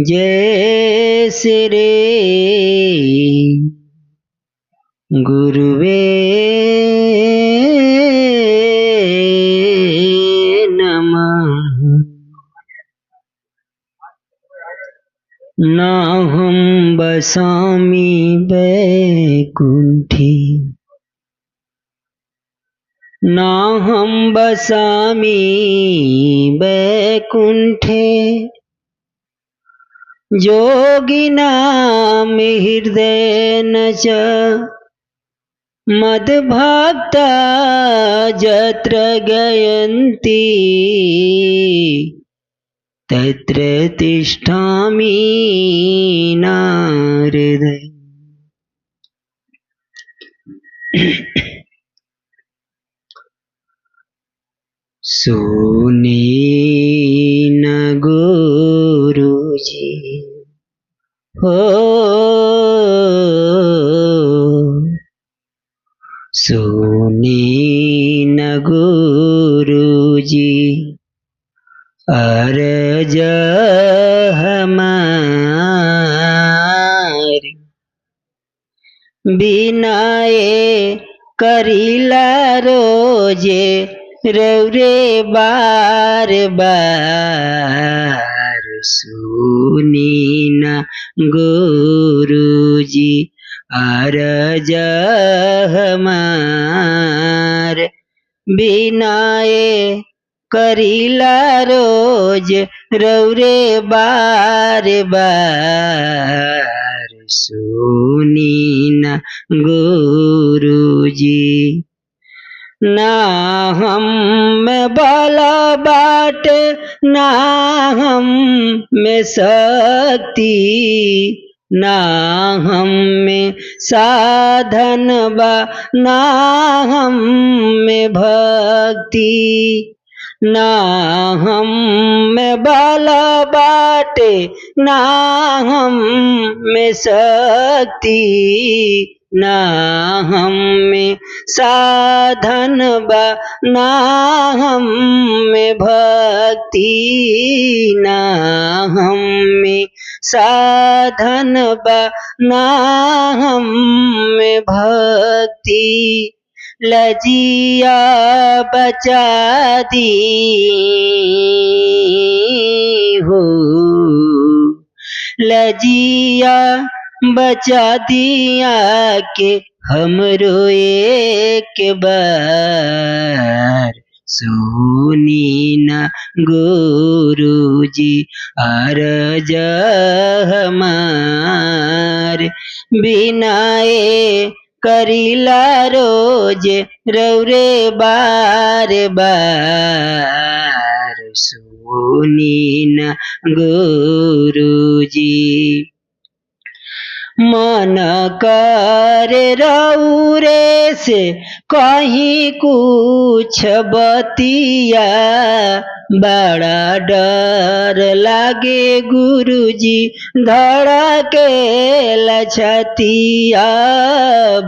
जय श्री गुरुवे नमः। नाहं वसामि वैकुंठे, नाहं वसामि वैकुंठे, योगिनां हृदयेन च मद्भक्ता यत्र गयन्ति तत्र तिष्ठामि नारद। सुने न गुरुजी हो, सुने न गुरुजी अर्ज हमारी, बिनाए करिला रोजे रौरे बार बार। सुनी न गुरुजी अर्ज हमार, बिनाए करिला रोज रौरे बार बार। सुनी न गुरुजी ना हम में बल बाट, ना हम में शक्ति, ना हम में साधन बा, ना हम में भक्ति, ना हम में बल बाटे, ना हम में शक्ति, ना हम में साधन बा, ना हम में भक्ति, ना हम में साधन बा, ना हम में भक्ति। लजिया बचा दी हो, लजिया बचा दिया के हमरो एक बार। सुनी न गुरुजी अर्ज हमार, बिनाए करिला रोज रौरे बार बार। सुनी न गुरुजी मन कर रौरे से कहीं कुछ बतिया, बड़ा डर लागे गुरुजी धड़के लछतिया,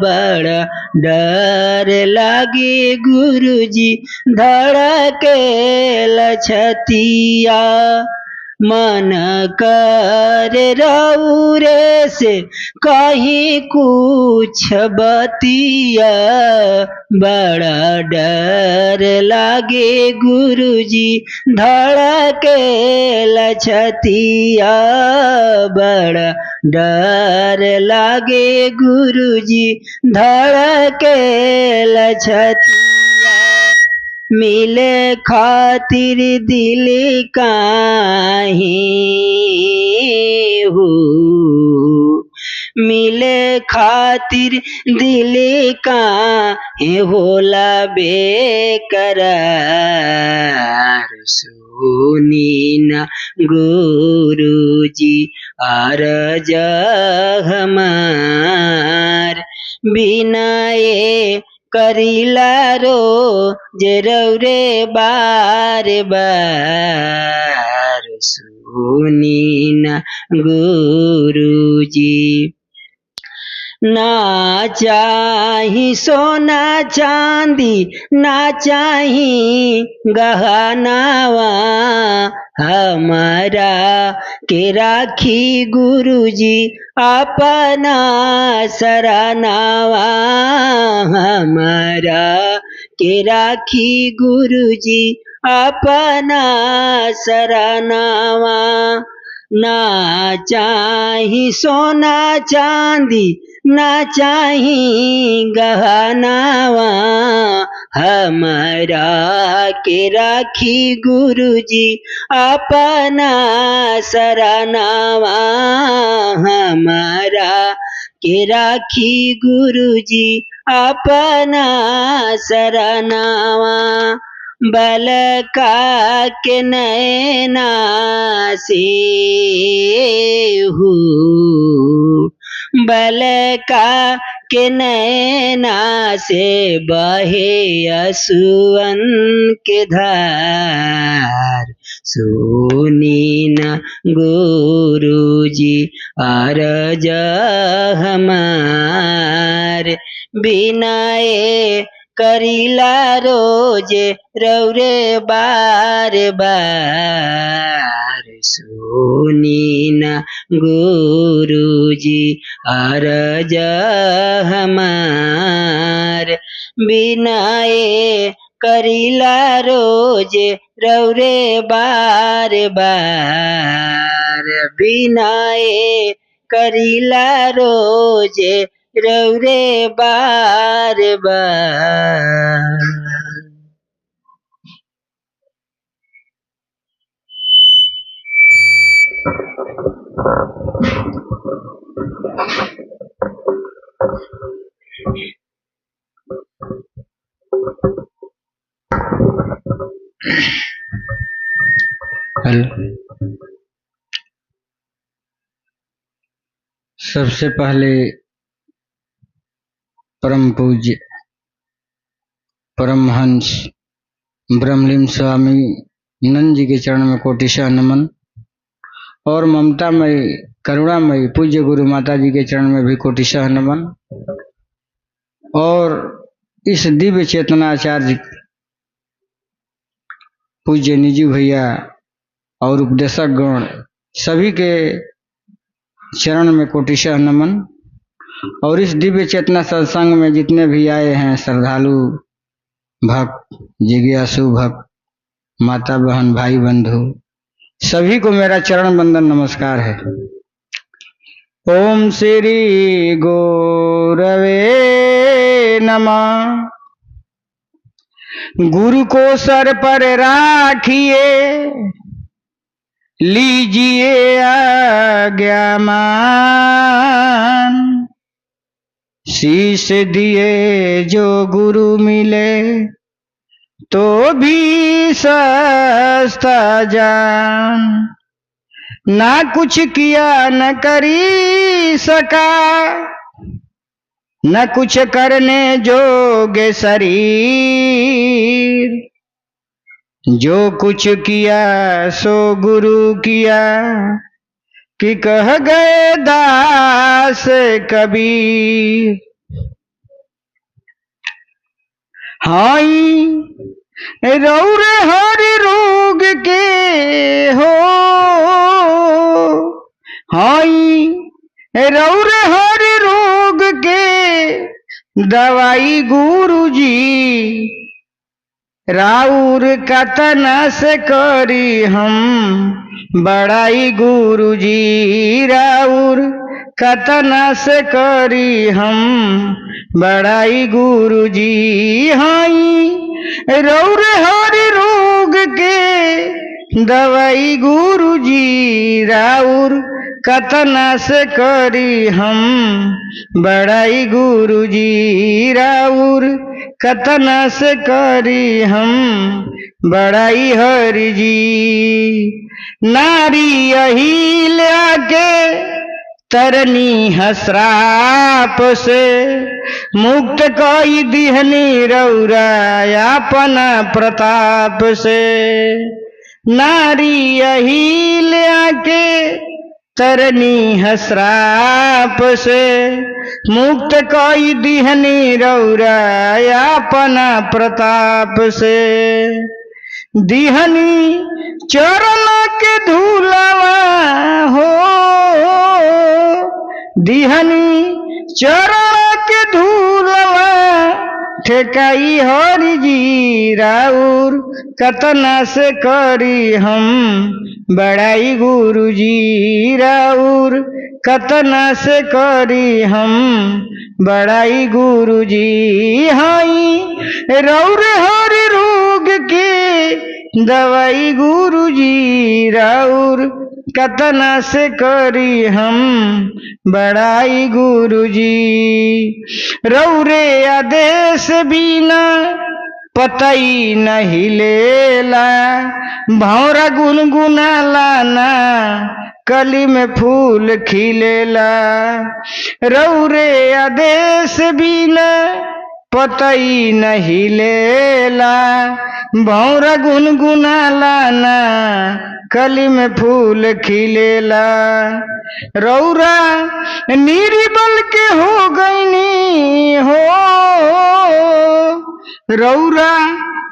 बड़ा डर लागे गुरुजी धड़के लछतिया। मन कर रौरे से कहीं कुछ बतिया, बड़ा डर लागे गुरुजी धड़के लछतिया, बड़ा डर लागे गुरुजी धड़के लछतिया। मिले खातिर दिल काहे हो, मिले खातिर दिल काहे होला बेकरार। सुनी न गुरुजी अर्ज हमार, बिनाए करिला रोज रौरे बार बार। सुनी न गुरुजी। ना चाही सोना चांदी, ना चाही गहनावा, हमारा के राखी गुरुजी अपना सरनावा। हमारा के राखी गुरुजी अपना सरनावा। ना चाही सोना चांदी, ना चाही गहनावा, हमारा के राखी गुरुजी अपना सरनावा। हमारा के राखी गुरुजी अपना सरनावा। बलका के नैना से हूँ, बलका के नैना से बहे असुअन के धार। सुनी न गुरुजी अरज हमार, बिनाए करीला रोजे रौरे बार बार। सुनी न गुरुजी अरज हमार, बिनाए करीला रोजे रौरे बार बार। बिनाए करीला रोजे रौरे बार बार। सबसे पहले परम पूज्य परमहंस ब्रह्मलीन स्वामी नंद जी के चरण में कोटिशः नमन, और ममतामयी करुणामयी पूज्य गुरु माता जी के चरण में भी कोटिशः नमन, और इस दिव्य चेतनाचार्य पूज्य निजी भैया और उपदेशक गण सभी के चरण में कोटिशः नमन। और इस दिव्य चेतना सत्संग में जितने भी आए हैं श्रद्धालु भक्त, जिज्ञासु भक्त, माता बहन, भाई बंधु, सभी को मेरा चरण बंदन नमस्कार है। ओम श्री गौरवे नमः। गुरु को सर पर राखिए, लीजिए आज्ञा मान। शीश दिए जो गुरु मिले, तो भी सस्ता जान। ना कुछ किया न करी सका, न कुछ करने जोगे शरीर। जो कुछ किया सो गुरु किया, कि कह गए दास कबीर। हाई रौरे हर रोग के हो, हाई रौरे हर रोग के दवाई गुरुजी। राउर कतन से करी हम बड़ाई गुरुजी। राउर कतन से करी हम बड़ाई गुरुजी। हाई रौरे हर रोग के दवाई गुरुजी। राउर कतन से करी हम बड़ाई गुरुजी। राउर कतन से करी हम बड़ाई हरि जी। नारी अहिल के तरनी हसराप से, मुक्त कई दिहनी रौरा अपना प्रताप से। नारी अहिल आके तरनी हसराप से मुक्त कई दिहनी रौरा अपना प्रताप से दिहनी चरण के धूलवा हो दिहनी चरण के धूलवा ठेकाई हरि जी राउर कतना से करी हम बड़ाई गुरु जी राउर कतना से करी हम बड़ाई गुरु जी हाई रौर हर रोग के दवाई गुरु जी राउर कतना से करी हम बड़ाई गुरु जी रौरे आदेश बिना पतई नहीं लेला भौरा गुनगुना लाना कली में फूल खिलेला रौरे आदेश बिना पतई नहीं लेला भौरा गुनगुना लाना कली में फूल खिलेला रौरा निर्बल के हो गईनी हो रौरा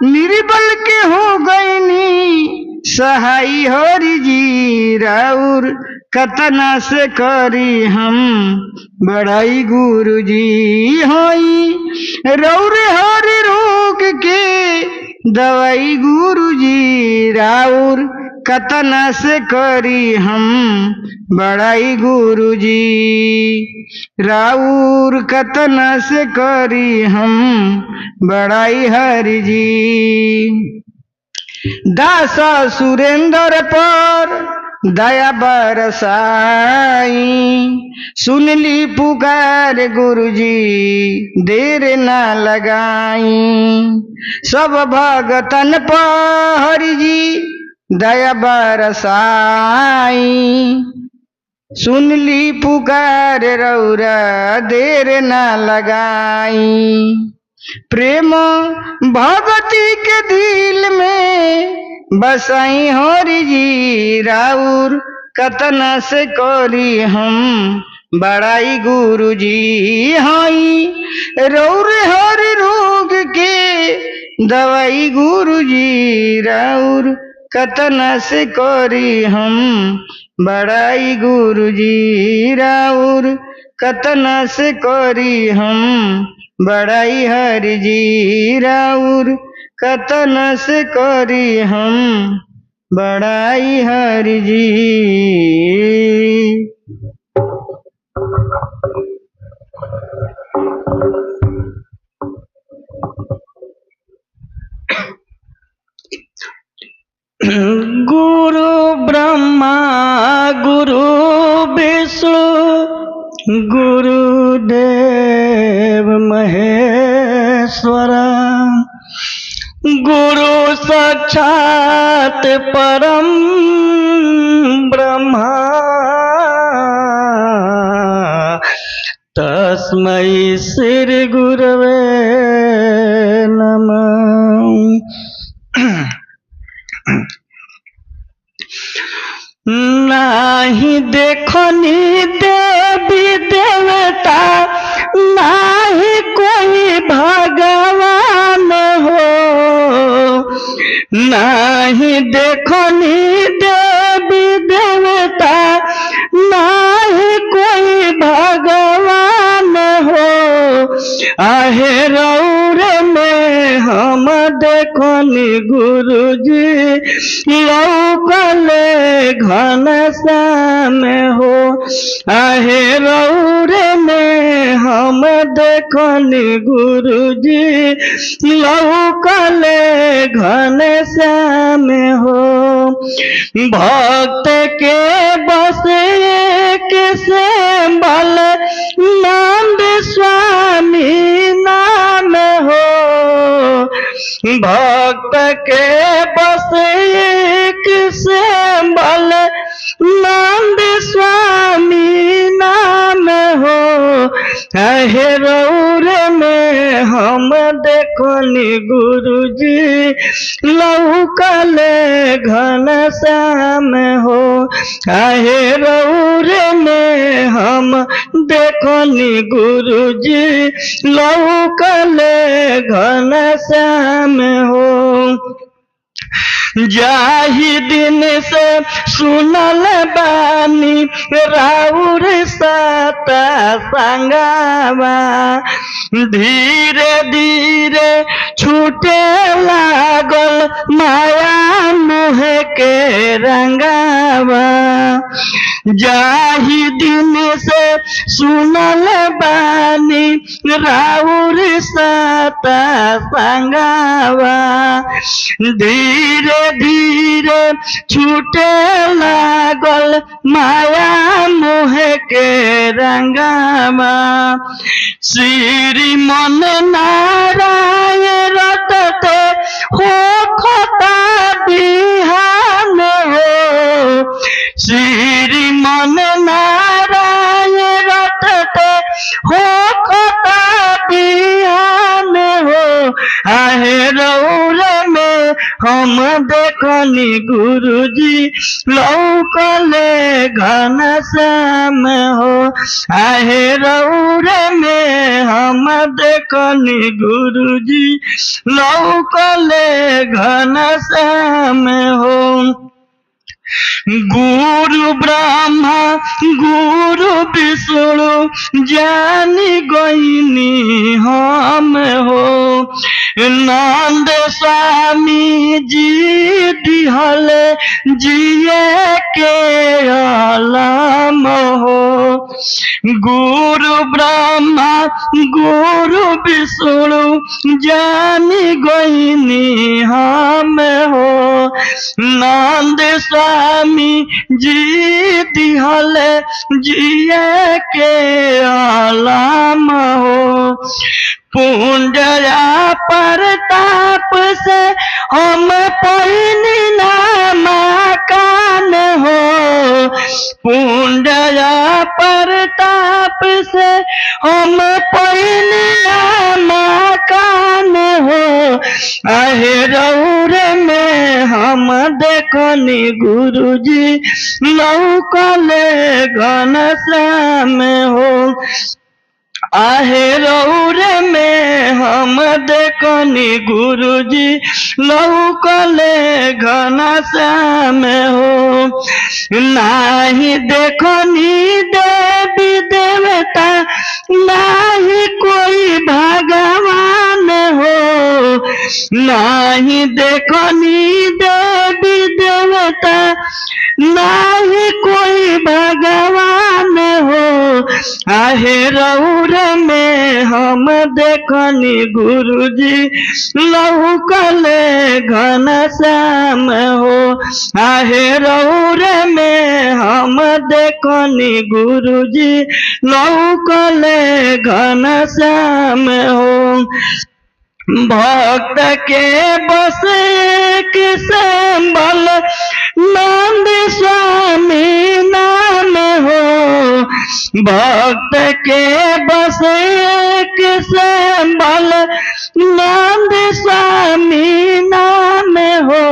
निर्बल के हो गईनी सहाई हरि जी राउर कतना से करी हम बड़ाई गुरु जी होई रौरे हर रोग के दवाई गुरु जी राउर कतना से करी हम बड़ाई गुरु जी राउर कतना से करी हम बड़ाई हरि जी दासा सुरेंद्र पर दया बरसाई सुनली पुकार गुरु जी देर ना लगाई सब भगतन पर हरि जी दया बरसाई सुनली पुकार रौरा देर ना लगाई प्रेम भगती के दिल में बसाई हरि जी राउर कतना से करी हम बड़ाई गुरु जी हाई रौर हर रोग के दवाई गुरु जी राउर कतना से करी हम बड़ाई गुरु जी राउर कतना से करी हम बड़ाई हरि जी राउर कतना से करी हम बड़ाई हरि जी गुरु ब्रह्मा गुरु विष्णु गुरुदेव महेश्वर गुरु साक्षात परम ब्रह्मा तस्मै श्री गुरवे नमः। नाही देखनी देवी देवता नाही कोई भगवान हो नाही देखनी देवी देवता नाही कोई भगवान हो आहे रौर में हम देखनी गुरुजी लौकले घन श्याम हो आहे रौर में हम देखनी गुरुजी लौकले घन श्याम हो भक्त के बस के से बल नंद स्वामी नाम हो भक्त के बस से बल नंद स्वामी नाम हो आहे रौरे में हम देखनी गुरुजी लौकले घन श्याम हो आहे रौरे में हम देखनी गुरुजी लौकले घन श्याम हो जाहि दिन से सुनल बानी राउर साता संगावा धीरे धीरे छूटे लागल माया मुह के रंगावा जाहि दिन से सुनल बानी राउर साता संगावा धीरे धीरे छूटे लागल माया मोह के रंगावा श्री मन नारायण रटते हो खोता बिहान हो श्री मन नारायण रटते हो खोता बिहान हो आहे रौरे में हम देखनी गुरुजी लौकले घन श्याम हो आहे रौरे में हम देखनी गुरुजी लौकले घन श्याम हो गुरु ब्रह्मा गुरु विष्णु जानी गईनी हम हो नंद स्वामी जी दिहले जिए के आलम हो गुरु ब्रह्मा गुरु विष्णु जानी गईनी हम हो नंद स्वामी जी दिहले जिए के आलम हो पुंजया प्रताप से हम पैनी नाम कान हो पुंजया प्रताप से हम पैनी नाम कान हो आहे रौरे में हम देखनी गुरुजी लौकले घन श्याम हो आहे रौरे में हम देखनी गुरुजी लौकले घन श्याम हो नाही देखनी देवी देवता नाही कोई भगवान हो नाही देखनी देवी देवता नाही कोई भगवान हो आहे रौरे में हम देखनी गुरुजी लौकले घन श्याम हो आहे रौरे में हम देखनी गुरुजी लौकले घन श्याम हो भक्त के बस एक संबल नंद स्वामी नाम हो भक्त के बस एक संबल नंद स्वामी नाम हो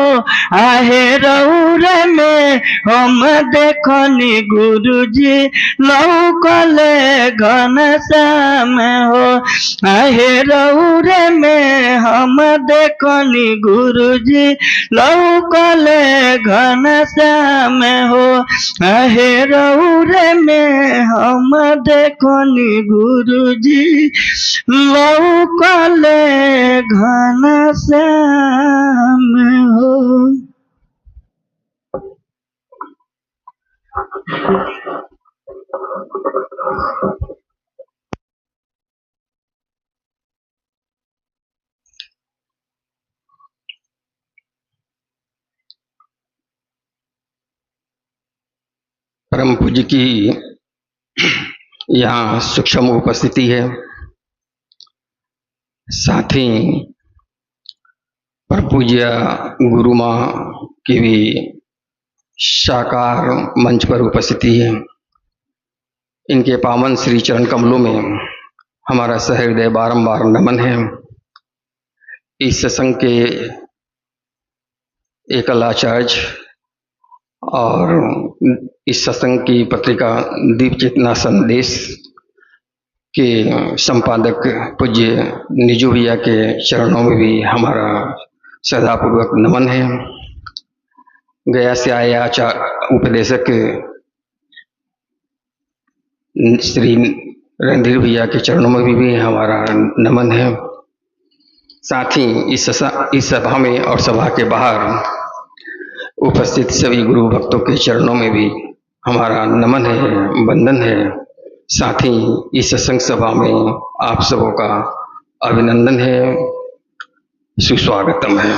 आहे रौरे में हम देखनी गुरुजी लौकले घन श्याम हो आहे रौरे में हम देखनी गुरुजी लौकले घन श्याम हो आहे रौरे में हम देखनी गुरुजी लौकले घन श्याम हो। परम पूज्य की यहाँ सूक्ष्म उपस्थिति है, साथ ही परम पूज्य गुरु माँ की भी साकार मंच पर उपस्थिति है। इनके पावन श्री चरण कमलों में हमारा सहृदय बारंबार नमन है। इस सत्संग के एकल आचार्य और इस सत्संग की पत्रिका दीप चेतना संदेश के संपादक पूज्य निजू भैया के चरणों में भी हमारा श्रद्धापूर्वक नमन है। गया से आए आचार्य उपदेशक श्री रणधीर भैया के चरणों में भी हमारा नमन है। साथ ही इस सभा में और सभा के बाहर उपस्थित सभी गुरु भक्तों के चरणों में भी हमारा नमन है, वंदन है। साथ ही इस सत्संग सभा में आप सबों का अभिनंदन है, सुस्वागतम है।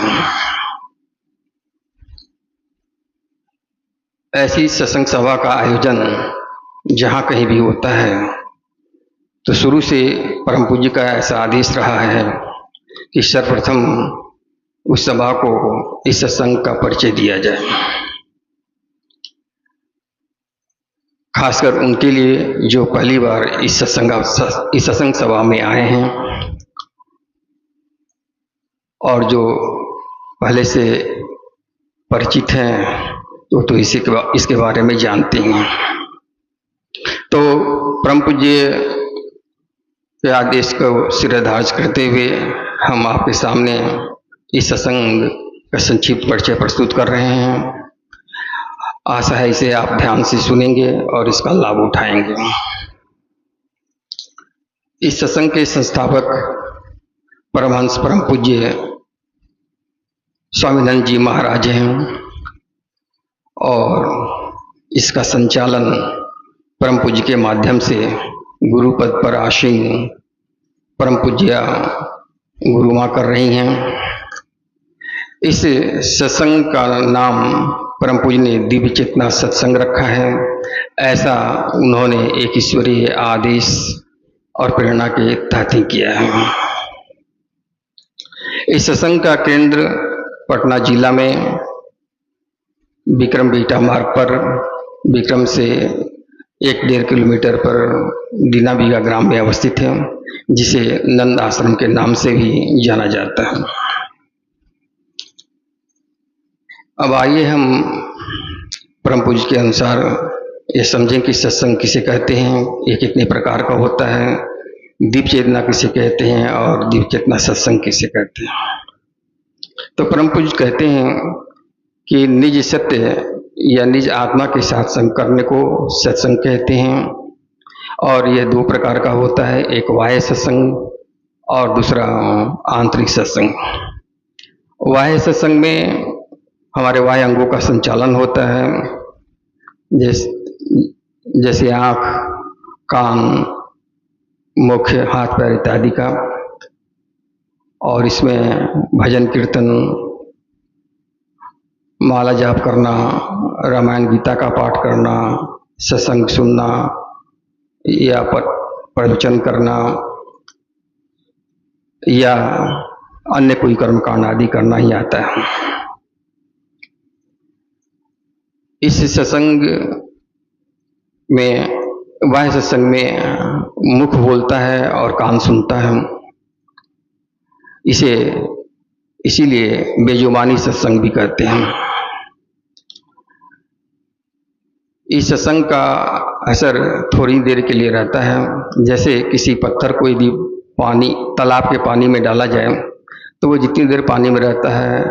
ऐसी सत्संग सभा का आयोजन जहाँ कहीं भी होता है तो शुरू से परम पूज्य का ऐसा आदेश रहा है कि सर्वप्रथम उस सभा को इस सत्संग का परिचय दिया जाए, खासकर उनके लिए जो पहली बार इस सत्संग सभा में आए हैं और जो पहले से परिचित हैं तो इसके बारे में जानते हैं। तो परम पूज्य के आदेश को सिरधार्ज करते हुए हम आपके सामने इस सत्संग का संक्षिप्त परिचय प्रस्तुत कर रहे हैं। आशा है इसे आप ध्यान से सुनेंगे और इसका लाभ उठाएंगे। इस सत्संग के संस्थापक परमहंस परम पूज्य स्वामीनंद जी महाराज हैं और इसका संचालन परम पूज्य के माध्यम से गुरुपद पर आसीन परम पूज्य गुरुमाँ कर रही हैं। इस सत्संग का नाम परम पूज्य ने दिव्य चेतना सत्संग रखा है। ऐसा उन्होंने एक ईश्वरीय आदेश और प्रेरणा के तहत ही किया है। इस सत्संग का केंद्र पटना जिला में विक्रम बीटा मार्ग पर विक्रम से 1-1.5 किलोमीटर पर दीना बीघा ग्राम में अवस्थित है, जिसे नंद आश्रम के नाम से भी जाना जाता है। अब आइए हम परम पूज्य के अनुसार ये समझें कि सत्संग किसे कहते हैं, ये कितने प्रकार का होता है, दीप चेतना किसे कहते हैं और दीप चेतना सत्संग किसे कहते हैं। तो परम पूज्य कहते हैं कि निज सत्य या निज आत्मा के साथ संग करने को सत्संग कहते हैं और यह 2 प्रकार का होता है, एक बाह्य सत्संग और दूसरा आंतरिक सत्संग। बाह्य सत्संग में हमारे बाह्य अंगों का संचालन होता है, जैसे आँख, कान, मुख, हाथ पैर इत्यादि का, और इसमें भजन कीर्तन, माला जाप करना, रामायण गीता का पाठ करना, सत्संग सुनना या प्रवचन करना या अन्य कोई कर्मकांड आदि करना ही आता है। इस सत्संग में, बाह्य सत्संग में मुख बोलता है और कान सुनता है। इसीलिए बेजुबानी सत्संग भी कहते हैं। इस सत्संग का असर थोड़ी देर के लिए रहता है। जैसे किसी पत्थर को यदि तालाब के पानी में डाला जाए तो वो जितनी देर पानी में रहता है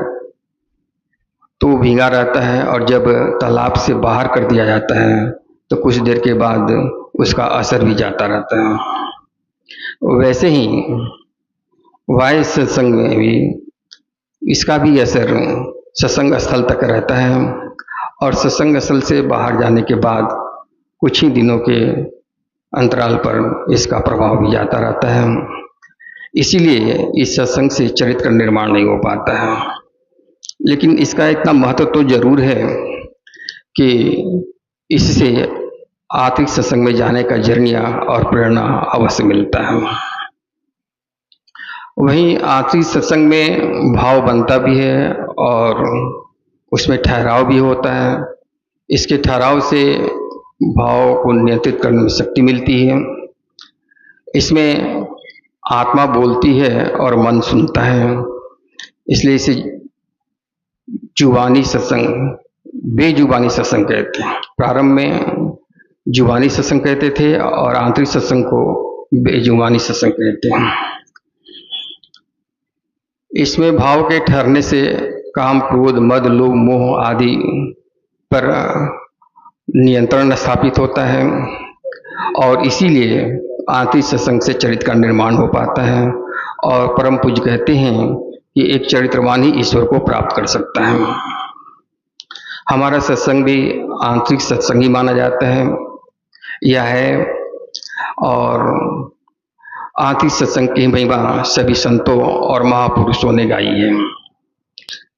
तो वो भीगा रहता है, और जब तालाब से बाहर कर दिया जाता है तो कुछ देर के बाद उसका असर भी जाता रहता है। वैसे ही बाह्य सत्संग में भी इसका भी असर सत्संग स्थल तक रहता है, और सत्संग स्थल से बाहर जाने के बाद कुछ ही दिनों के अंतराल पर इसका प्रभाव भी जाता रहता है। इसीलिए इस सत्संग से चरित्र का निर्माण नहीं हो पाता है। लेकिन इसका इतना महत्व तो जरूर है कि इससे आत्मिक सत्संग में जाने का जरिया और प्रेरणा अवश्य मिलता है। वहीं आत्मिक सत्संग में भाव बनता भी है और उसमें ठहराव भी होता है। इसके ठहराव से भाव को नियंत्रित करने में शक्ति मिलती है। इसमें आत्मा बोलती है और मन सुनता है, इसलिए इसे जुबानी सत्संग, बेजुबानी सत्संग कहते हैं। प्रारंभ में जुबानी सत्संग कहते थे और आंतरिक सत्संग को बेजुबानी सत्संग कहते हैं। इसमें भाव के ठहरने से काम, क्रोध, मद, लोभ, मोह आदि पर नियंत्रण स्थापित होता है और इसीलिए आंतरिक सत्संग से चरित्र का निर्माण हो पाता है। और परम पूज्य कहते हैं कि एक चरित्रवान ही ईश्वर को प्राप्त कर सकता है। हमारा सत्संग भी आंतरिक सत्संग ही माना जाता है, यह है। और आंतरिक सत्संग की महिमा सभी संतों और महापुरुषों ने गाई है।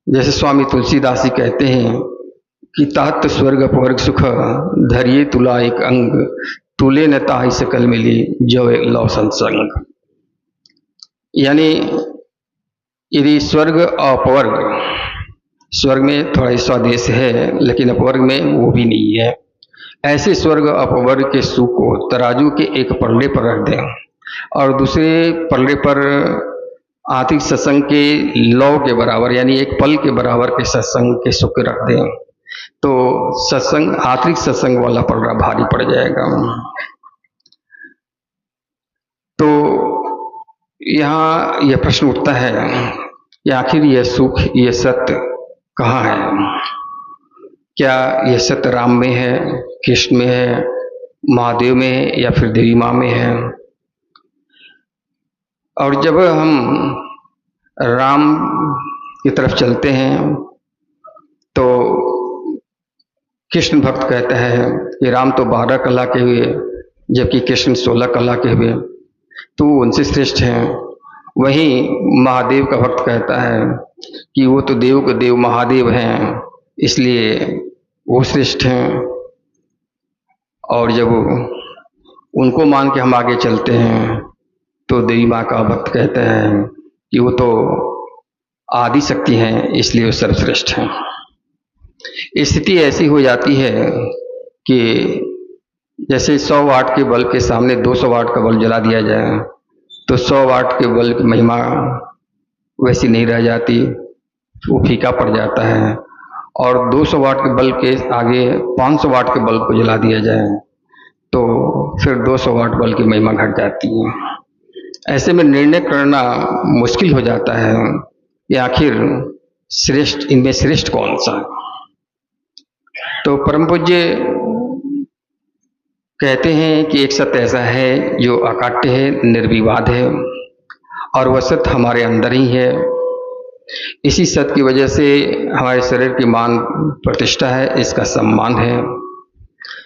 जैसे स्वामी तुलसीदास जी कहते हैं कि तात स्वर्ग अपवर्ग सुख, धरिए तुला एक अंग, तुले न ताहि सकल मिली, जो एक लव सत्संग। यानी यदि स्वर्ग अपवर्ग, स्वर्ग में थोड़ा स्वादेश है लेकिन अपवर्ग में वो भी नहीं है, ऐसे स्वर्ग अपवर्ग के सुख को तराजू के एक पल्ले पर रख दें और दूसरे पल्ले पर आंतरिक सत्संग के लौ के बराबर यानी एक पल के बराबर के सत्संग के सुख रख दें तो सत्संग, आंतरिक सत्संग वाला पलड़ा भारी पड़ जाएगा। तो यहाँ यह प्रश्न उठता है कि आखिर यह सुख, यह सत्य कहाँ है? क्या यह सत्य राम में है, कृष्ण में है, महादेव में है या फिर देवी माँ में है? और जब हम राम की तरफ चलते हैं तो कृष्ण भक्त कहता है कि राम तो 12 कला के हुए जबकि कृष्ण 16 कला के हुए, तो उनसे श्रेष्ठ हैं। वहीं महादेव का भक्त कहता है कि वो तो देव के देव महादेव हैं, इसलिए वो श्रेष्ठ हैं। और जब उनको मान के हम आगे चलते हैं तो देवी माँ का भक्त कहता है कि वो तो आदि शक्ति हैं, इसलिए वो सर्वश्रेष्ठ हैं। स्थिति ऐसी हो जाती है कि जैसे 100 वाट के बल्ब के सामने 200 वाट का बल्ब जला दिया जाए तो 100 वाट के बल्ब की महिमा वैसी नहीं रह जाती, वो फीका पड़ जाता है। और 200 वाट के बल्ब के आगे 500 वाट के बल्ब को जला दिया जाए तो फिर 200 वाट बल्ब की महिमा घट जाती है। ऐसे में निर्णय करना मुश्किल हो जाता है कि आखिर श्रेष्ठ, इनमें श्रेष्ठ कौन सा? तो परम पूज्य कहते हैं कि एक सत्य ऐसा है जो अकाट्य है, निर्विवाद है और वह सत्य हमारे अंदर ही है। इसी सत्य की वजह से हमारे शरीर की मान प्रतिष्ठा है, इसका सम्मान है।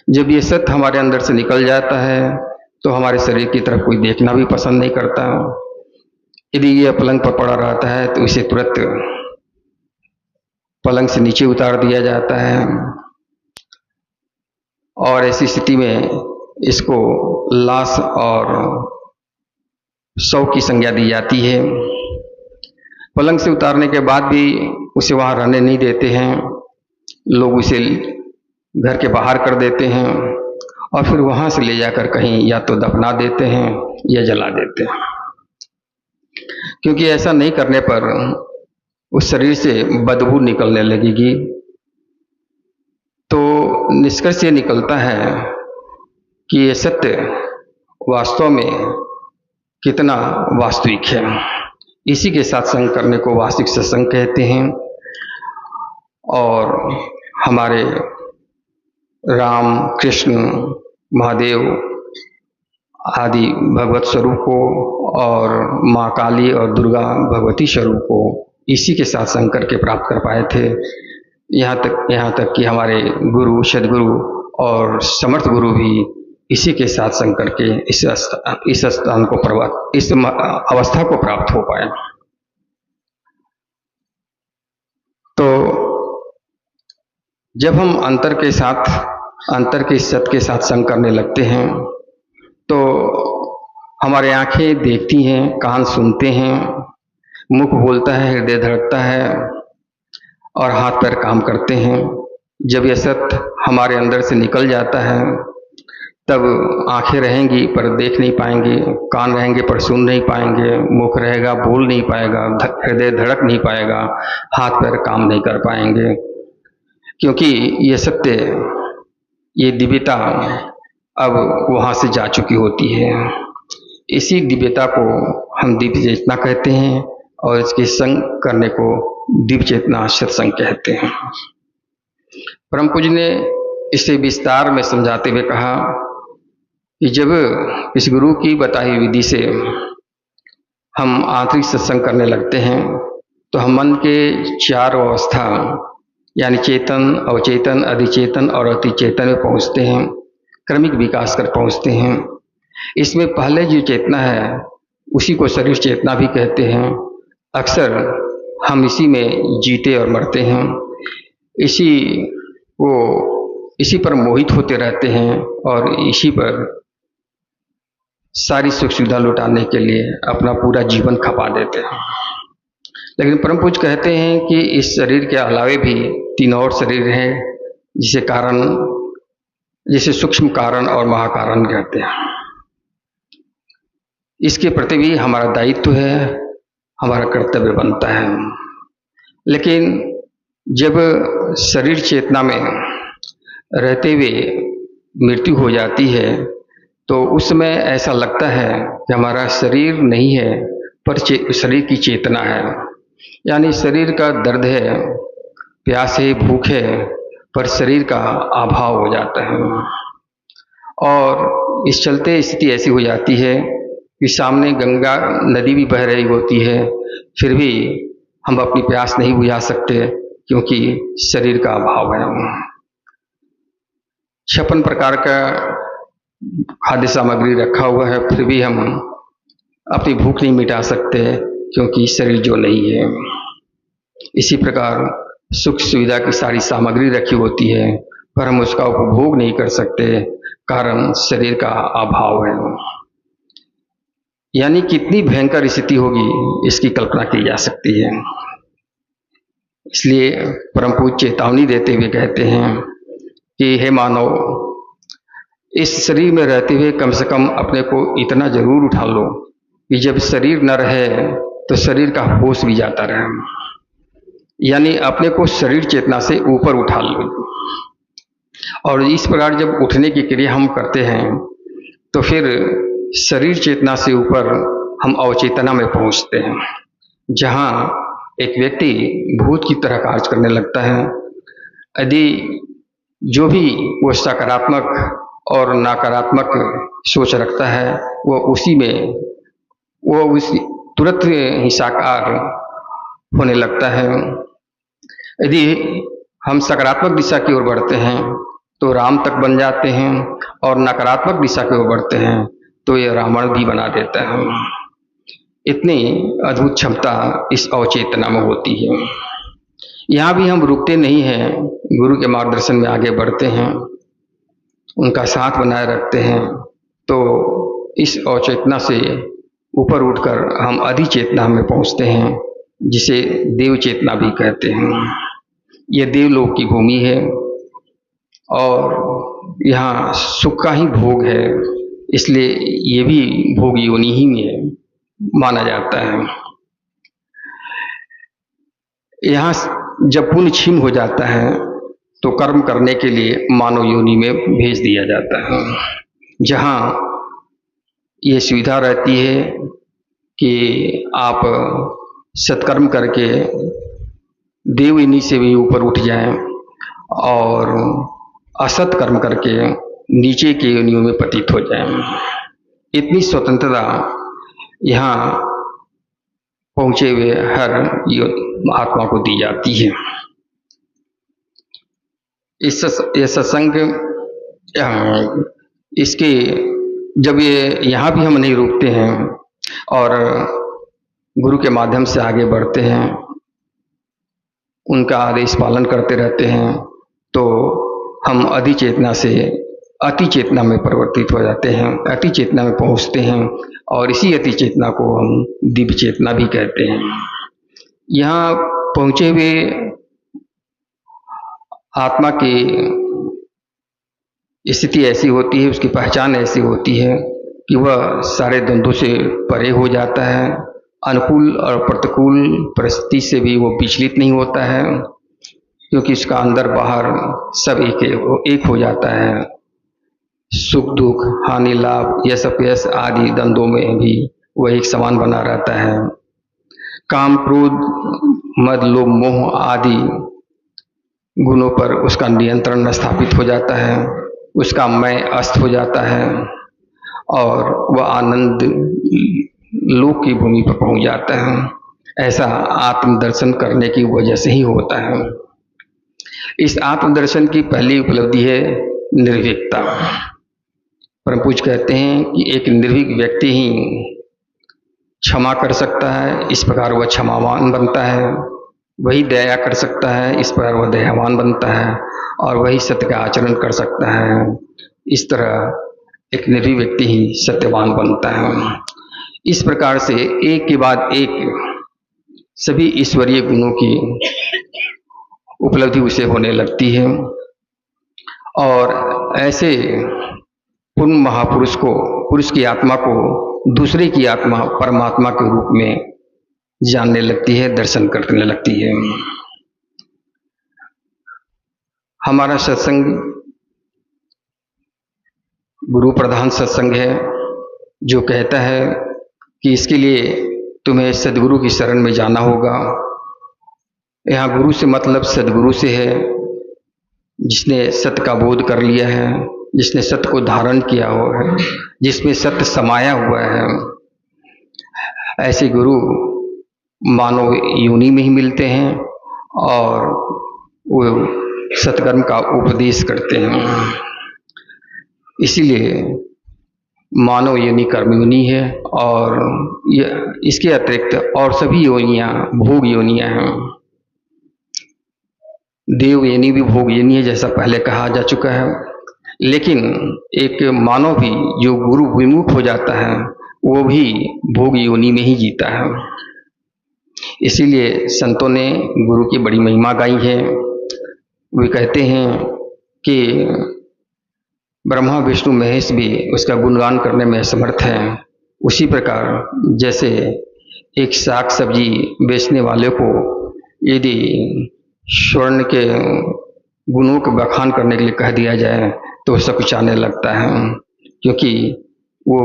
जब ये सत्य हमारे अंदर से निकल जाता है तो हमारे शरीर की तरफ कोई देखना भी पसंद नहीं करता। यदि ये पलंग पर पड़ा रहता है तो इसे तुरंत पलंग से नीचे उतार दिया जाता है और ऐसी स्थिति में इसको लाश और शव की संज्ञा दी जाती है। पलंग से उतारने के बाद भी उसे वहाँ रहने नहीं देते हैं, लोग उसे घर के बाहर कर देते हैं और फिर वहाँ से ले जाकर कहीं या तो दफना देते हैं या जला देते हैं, क्योंकि ऐसा नहीं करने पर उस शरीर से बदबू निकलने लगेगी। तो निष्कर्ष ये निकलता है कि ये सत्य वास्तव में कितना वास्तविक है। इसी के साथ संग करने को वास्तविक सत्संग कहते हैं। और हमारे राम, कृष्ण, महादेव आदि भगवत स्वरूप को और माँ काली और दुर्गा भगवती स्वरूप को इसी के साथ संग करके प्राप्त कर पाए थे। यहाँ तक कि हमारे गुरु, सदगुरु और समर्थ गुरु भी इसी के साथ संग करके इस स्थान को इस अवस्था को प्राप्त हो पाए। तो जब हम अंतर के सत्य के साथ संग करने लगते हैं तो हमारे आंखें देखती हैं, कान सुनते हैं, मुख बोलता है, हृदय धड़कता है और हाथ पैर काम करते हैं। जब यह सत्य हमारे अंदर से निकल जाता है तब आंखें रहेंगी पर देख नहीं पाएंगे, कान रहेंगे पर सुन नहीं पाएंगे, मुख रहेगा बोल नहीं पाएगा, हृदय धड़क नहीं पाएगा, हाथ पैर काम नहीं कर पाएंगे, क्योंकि ये सत्य, ये दिव्यता अब वहाँ से जा चुकी होती है। इसी दिव्यता को हम दिव्य चेतना कहते हैं और इसके संग करने को दिव्य चेतना सत्संग कहते हैं। परम पूज्य ने इसे विस्तार में समझाते हुए कहा कि जब इस गुरु की बताई विधि से हम आंतरिक सत्संग करने लगते हैं तो हम मन के चार अवस्था यानी चेतन, अवचेतन, अधिचेतन और अतिचेतन में पहुंचते हैं, क्रमिक विकास कर पहुंचते हैं। इसमें पहले जो चेतना है उसी को शरीर चेतना भी कहते हैं। अक्सर हम इसी में जीते और मरते हैं, इसी पर मोहित होते रहते हैं और इसी पर सारी सुख सुविधा लुटाने के लिए अपना पूरा जीवन खपा देते हैं। लेकिन परम पूज्य कहते हैं कि इस शरीर के अलावे भी 3 और शरीर हैं जिसे सूक्ष्म कारण और महाकारण कहते हैं। इसके प्रति भी हमारा दायित्व है, हमारा कर्तव्य बनता है। लेकिन जब शरीर चेतना में रहते हुए मृत्यु हो जाती है तो उस समय ऐसा लगता है कि हमारा शरीर नहीं है पर शरीर की चेतना है, यानी शरीर का दर्द है, प्यास है, भूख है, पर शरीर का अभाव हो जाता है। और इस चलते स्थिति ऐसी हो जाती है कि सामने गंगा नदी भी बह रही होती है, फिर भी हम अपनी प्यास नहीं बुझा सकते क्योंकि शरीर का अभाव है। 56 प्रकार का खाद्य सामग्री रखा हुआ है, फिर भी हम अपनी भूख नहीं मिटा सकते क्योंकि शरीर जो नहीं है। इसी प्रकार सुख सुविधा की सारी सामग्री रखी होती है पर हम उसका उपभोग नहीं कर सकते, कारण शरीर का अभाव है। यानी कितनी भयंकर स्थिति होगी इसकी कल्पना की जा सकती है। इसलिए परम पूज्य चेतावनी देते हुए कहते हैं कि हे मानव, इस शरीर में रहते हुए कम से कम अपने को इतना जरूर उठा लो कि जब शरीर न रहे तो शरीर का होश भी जाता रहे, यानी अपने को शरीर चेतना से ऊपर उठा लो। और इस प्रकार जब उठने की क्रिया हम करते हैं तो फिर शरीर चेतना से ऊपर हम अवचेतना में पहुंचते हैं, जहां एक व्यक्ति भूत की तरह कार्य करने लगता है। यदि जो भी वो सकारात्मक और नकारात्मक सोच रखता है वो उसी तुरंत ही साकार होने लगता है। यदि हम सकारात्मक दिशा की ओर बढ़ते हैं तो राम तक बन जाते हैं और नकारात्मक दिशा की ओर बढ़ते हैं तो ये रावण भी बना देता है। इतनी अद्भुत क्षमता इस अवचेतना में होती है। यहाँ भी हम रुकते नहीं हैं, गुरु के मार्गदर्शन में आगे बढ़ते हैं, उनका साथ बनाए रखते हैं, तो इस अवचेतना से ऊपर उठकर हम अधिचेतना में पहुँचते हैं, जिसे देव चेतना भी कहते हैं। यह देवलोक की भूमि है और यहाँ सुख का ही भोग है, इसलिए ये भी भोग योनि ही में माना जाता है। यहाँ जब पुण्य क्षीण हो जाता है तो कर्म करने के लिए मानव योनि में भेज दिया जाता है, जहाँ ये सुविधा रहती है कि आप सत्कर्म करके देव योनि से भी ऊपर उठ जाएं और असत कर्म करके नीचे के योनियों में पतित हो जाएं। इतनी स्वतंत्रता यहाँ पहुँचे हुए हर महात्मा को दी जाती है। ये सत्संग इसके जब यहाँ भी हम नहीं रुकते हैं और गुरु के माध्यम से आगे बढ़ते हैं, उनका आदेश पालन करते रहते हैं, तो हम अधिचेतना से अति चेतना में परिवर्तित हो जाते हैं, अति चेतना में पहुँचते हैं और इसी अति चेतना को हम दिव्य चेतना भी कहते हैं। यहाँ पहुँचे हुए आत्मा की स्थिति ऐसी होती है, उसकी पहचान ऐसी होती है कि वह सारे द्वंद्वों से परे हो जाता है, अनुकूल और प्रतिकूल परिस्थिति से भी वो विचलित नहीं होता है, क्योंकि उसका अंदर बाहर सब एक हो जाता है। सुख दुख, हानि लाभ, यश अपयश आदि द्वंद्वों में भी वह एक समान बना रहता है। काम क्रोध मद लोभ मोह आदि गुणों पर उसका नियंत्रण स्थापित हो जाता है, उसका मैं अस्त हो जाता है और वह आनंद लोक की भूमि पर पहुंच जाता है। ऐसा आत्मदर्शन करने की वजह से ही होता है। इस आत्मदर्शन की पहली उपलब्धि है निर्भीकता। परम पूज्य कहते हैं कि एक निर्भीक व्यक्ति ही क्षमा कर सकता है, इस प्रकार वह क्षमावान बनता है। वही दया कर सकता है, इस प्रकार वह दयावान बनता है। और वही सत्य का आचरण कर सकता है, इस तरह एक निर्भीक व्यक्ति ही सत्यवान बनता है। इस प्रकार से एक के बाद एक सभी ईश्वरीय गुणों की उपलब्धि उसे होने लगती है और ऐसे पूर्ण महापुरुष को, पुरुष की आत्मा को दूसरे की आत्मा परमात्मा के रूप में जानने लगती है, दर्शन करने लगती है। हमारा सत्संग गुरु प्रधान सत्संग है, जो कहता है कि इसके लिए तुम्हें सदगुरु की शरण में जाना होगा। यहाँ गुरु से मतलब सदगुरु से है, जिसने सत्य का बोध कर लिया है, जिसने सत्य को धारण किया हुआ है, जिसमें सत्य समाया हुआ है। ऐसे गुरु मानव योनि में ही मिलते हैं और वो सत्कर्म का उपदेश करते हैं। इसीलिए मानव योनि कर्म योनि है और इसके अतिरिक्त और सभी योनियां भोग योनियां हैं। देव योनि भी भोग योनि है, जैसा पहले कहा जा चुका है। लेकिन एक मानव भी जो गुरु विमुख हो जाता है, वो भी भोग योनि में ही जीता है। इसीलिए संतों ने गुरु की बड़ी महिमा गाई है। वे कहते हैं कि ब्रह्मा विष्णु महेश भी उसका गुणगान करने में समर्थ हैं। उसी प्रकार जैसे एक साग सब्जी बेचने वाले को यदि स्वर्ण के गुणों के बखान करने के लिए कह दिया जाए तो सकुचाने लगता है, क्योंकि वो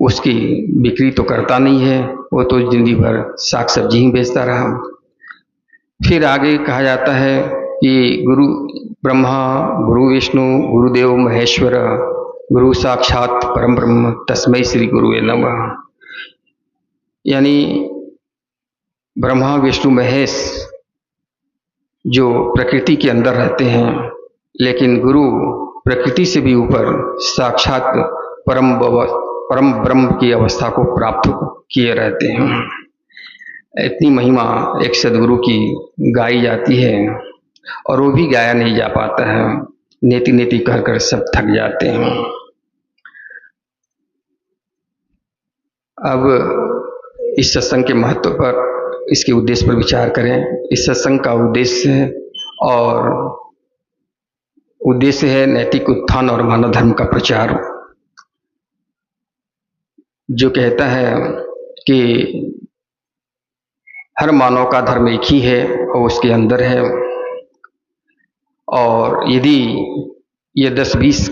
उसकी बिक्री तो करता नहीं है, वो तो जिंदगी भर साग सब्जी ही बेचता रहा। फिर आगे कहा जाता है कि गुरु ब्रह्मा गुरु विष्णु गुरुदेव महेश्वर गुरु साक्षात परम ब्रह्म तस्मै श्री गुरुवे नमः। यानी ब्रह्मा विष्णु महेश जो प्रकृति के अंदर रहते हैं, लेकिन गुरु प्रकृति से भी ऊपर साक्षात परम ब्रह्म की अवस्था को प्राप्त किए रहते हैं। इतनी महिमा एक सदगुरु की गाई जाती है और वो भी गाया नहीं जा पाता है, नेति नेति कह कर सब थक जाते हैं। अब इस सत्संग के महत्व पर, इसके उद्देश्य पर विचार करें। इस सत्संग का उद्देश्य है नैतिक उत्थान और मानव धर्म का प्रचार, जो कहता है कि हर मानव का धर्म एक ही है और उसके अंदर है, और यदि ये 10-20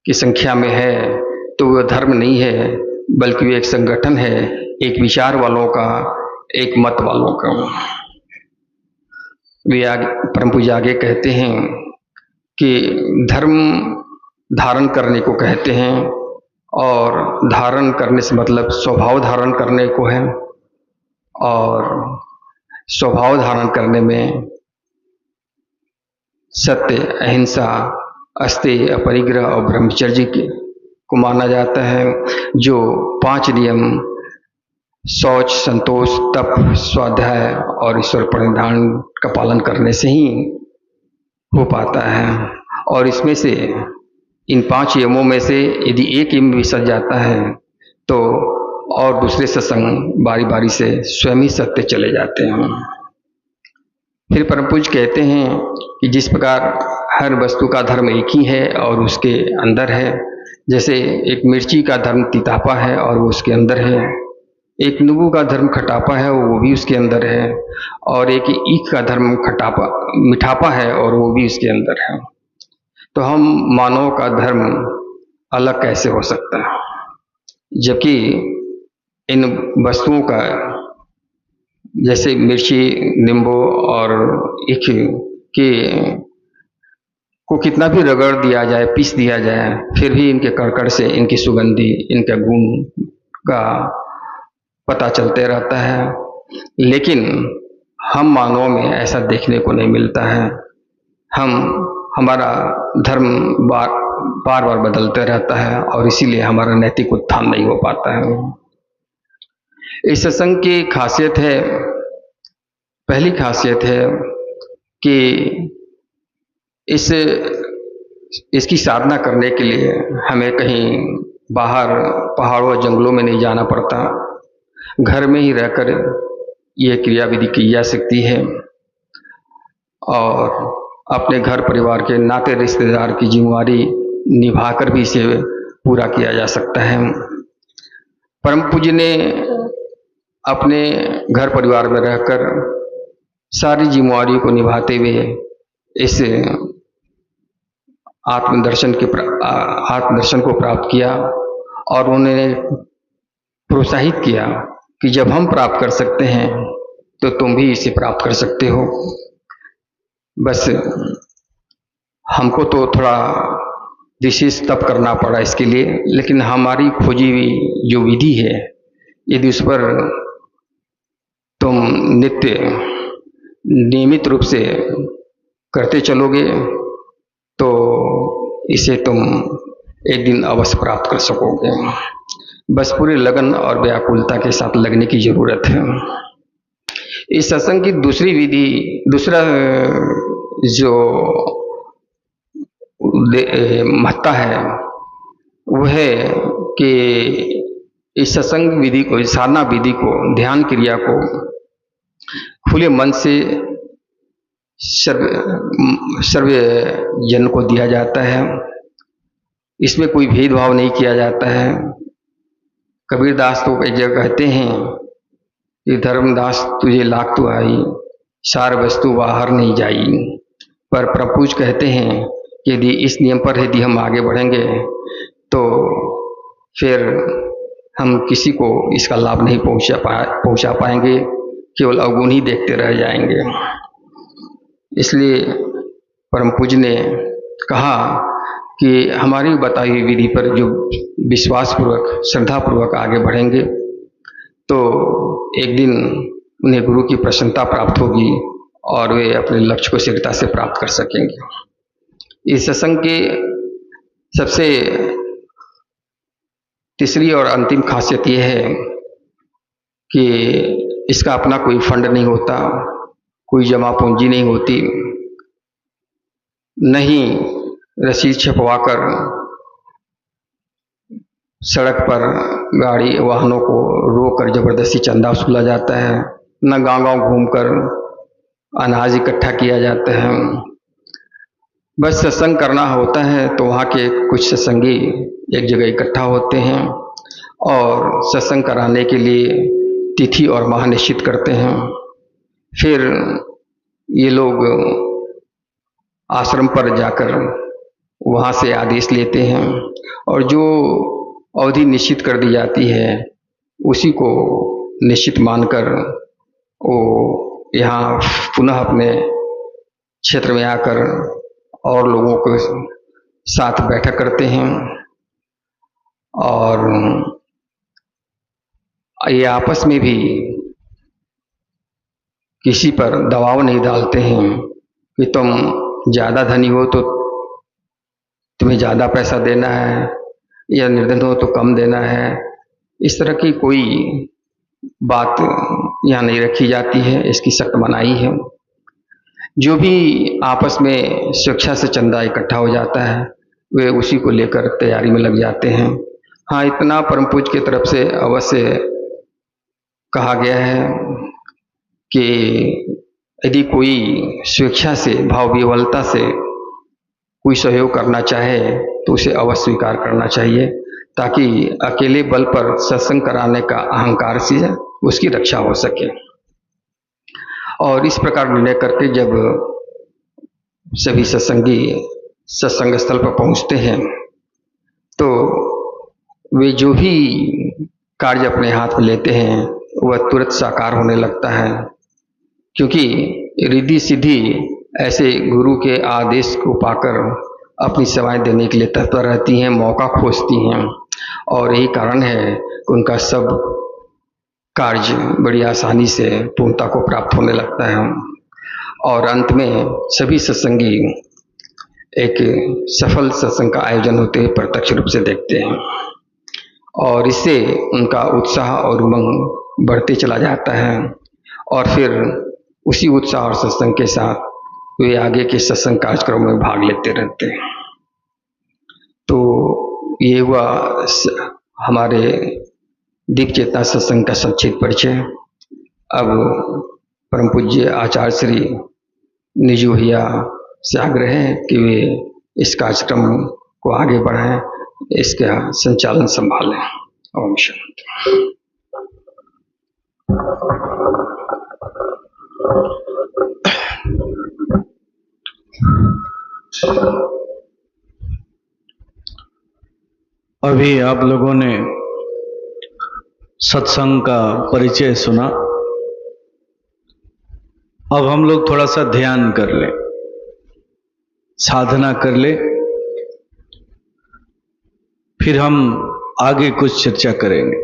की संख्या में है तो वह धर्म नहीं है, बल्कि वह एक संगठन है, एक विचार वालों का, एक मत वालों का। वे आगे परम पूज्य आगे कहते हैं कि धर्म धारण करने को कहते हैं, और धारण करने से मतलब स्वभाव धारण करने को है, और स्वभाव धारण करने में सत्य, अहिंसा, अस्तेय, अपरिग्रह और ब्रह्मचर्य को माना जाता है, जो 5 नियम शौच, संतोष, तप, स्वाध्याय और ईश्वर प्रणिधान का पालन करने से ही हो पाता है। और इसमें से इन 5 नियमों में से यदि एक नियम विसर जाता है तो और दूसरे सत्संग बारी बारी से स्वयं ही सत्य चले जाते हैं। फिर परम पूज्य कहते हैं कि जिस प्रकार हर वस्तु का धर्म एक ही है और उसके अंदर है, जैसे एक मिर्ची का धर्म तीतापा है और वो उसके अंदर है, एक नींबू का धर्म खटापा है वो भी उसके अंदर है, और एक ईख का धर्म खटापा मिठापा है और वो भी उसके अंदर है। तो हम मानव का धर्म अलग कैसे हो सकता है, जबकि इन वस्तुओं का जैसे मिर्ची, नींबू और ईख के को कितना भी रगड़ दिया जाए, पीस दिया जाए, फिर भी इनके कड़कड़ से इनकी सुगंधी, इनका गुण का पता चलते रहता है। लेकिन हम मानवों में ऐसा देखने को नहीं मिलता है। हमारा धर्म बार बार बदलते रहता है और इसीलिए हमारा नैतिक उत्थान नहीं हो पाता है। इस सत्संग की खासियत है, पहली खासियत है कि इसकी साधना करने के लिए हमें कहीं बाहर पहाड़ों जंगलों में नहीं जाना पड़ता, घर में ही रहकर यह क्रिया विधि की जा सकती है और अपने घर परिवार के नाते रिश्तेदार की जिम्मेदारी निभाकर भी इसे पूरा किया जा सकता है। परम पूज्य ने अपने घर परिवार में रहकर सारी जिम्मेदारियों को निभाते हुए इस आत्मदर्शन को प्राप्त किया और उन्होंने प्रोत्साहित किया कि जब हम प्राप्त कर सकते हैं तो तुम भी इसे प्राप्त कर सकते हो। बस हमको तो थोड़ा विशेष तप करना पड़ा इसके लिए, लेकिन हमारी खोजी हुई जो विधि है, यदि उस पर तुम नियमित रूप से करते चलोगे तो इसे तुम एक दिन अवश्य प्राप्त कर सकोगे। बस पूरी लगन और व्याकुलता के साथ लगने की जरूरत है। इस सत्संग की दूसरा जो महत्ता है वह है कि इस सत्संग विधि को, इस साधना विधि को, ध्यान क्रिया को खुले मन से सर्व जन को दिया जाता है। इसमें कोई भेदभाव नहीं किया जाता है। कबीरदास तो कई जगह कहते हैं कि धर्मदास तुझे लाख तो आई, सार वस्तु बाहर नहीं जाई। पर प्रभुज कहते हैं कि यदि इस नियम पर यदि हम आगे बढ़ेंगे तो फिर हम किसी को इसका लाभ नहीं पहुंचा पाएंगे, केवल अवगुण ही देखते रह जाएंगे। इसलिए परम पूज्य ने कहा कि हमारी बताई हुई विधि पर जो विश्वासपूर्वक, श्रद्धापूर्वक आगे बढ़ेंगे तो एक दिन उन्हें गुरु की प्रसन्नता प्राप्त होगी और वे अपने लक्ष्य को शीघ्रता से प्राप्त कर सकेंगे। इस सत्संग की सबसे तीसरी और अंतिम खासियत यह है कि इसका अपना कोई फंड नहीं होता, कोई जमा पूंजी नहीं होती, नहीं रसीद छपवाकर सड़क पर गाड़ी वाहनों को रोककर जबरदस्ती चंदा वसूला जाता है, न गांव-गांव घूमकर अनाज इकट्ठा किया जाता है। बस सत्संग करना होता है तो वहाँ के कुछ सत्संगी एक जगह इकट्ठा होते हैं और सत्संग कराने के लिए तिथि और माह निश्चित करते हैं। फिर ये लोग आश्रम पर जाकर वहाँ से आदेश लेते हैं और जो अवधि निश्चित कर दी जाती है उसी को निश्चित मानकर वो यहाँ पुनः अपने क्षेत्र में आकर और लोगों के साथ बैठक करते हैं और ये आपस में भी किसी पर दबाव नहीं डालते हैं कि तुम ज़्यादा धनी हो तो तुम्हें ज़्यादा पैसा देना है या निर्धन हो तो कम देना है। इस तरह की कोई बात यहाँ नहीं रखी जाती है, इसकी सख्त मनाही है। जो भी आपस में स्वेच्छा से चंदा इकट्ठा हो जाता है वे उसी को लेकर तैयारी में लग जाते हैं। हाँ, इतना परम पूज्य की तरफ से अवश्य कहा गया है कि यदि कोई स्वेच्छा से, भाव विह्वलता से कोई सहयोग करना चाहे तो उसे अवश्य स्वीकार करना चाहिए, ताकि अकेले बल पर सत्संग कराने का अहंकार से उसकी रक्षा हो सके। और इस प्रकार निर्णय करके जब सभी सत्संगी सत्संग स्थल पर पहुंचते हैं तो वे जो भी कार्य अपने हाथ में लेते हैं वह तुरंत साकार होने लगता है, क्योंकि रिद्धि सिद्धि ऐसे गुरु के आदेश को पाकर अपनी सेवाएं देने के लिए तत्पर रहती हैं, मौका खोजती हैं, और यही कारण है कि उनका सब कार्य बड़ी आसानी से पूर्णता को प्राप्त होने लगता है। और अंत में सभी सत्संगी एक सफल सत्संग का आयोजन होते हुए प्रत्यक्ष रूप से देखते हैं, और इससे उनका उत्साह और उमंग बढ़ते चला जाता है, और फिर उसी उत्साह और सत्संग के साथ वे आगे के सत्संग कार्यक्रम में भाग लेते रहते हैं। तो ये हुआ हमारे दीप चेतना सत्संग का संक्षिप्त परिचय। अब परम पूज्य आचार्य श्री निजू भैया से आग्रह है कि वे इस कार्यक्रम को आगे बढ़ाएं, इसका संचालन संभालें। ओम शांति। अभी आप लोगों ने सत्संग का परिचय सुना। अब हम लोग थोड़ा सा ध्यान कर लें, साधना कर ले, फिर हम आगे कुछ चर्चा करेंगे।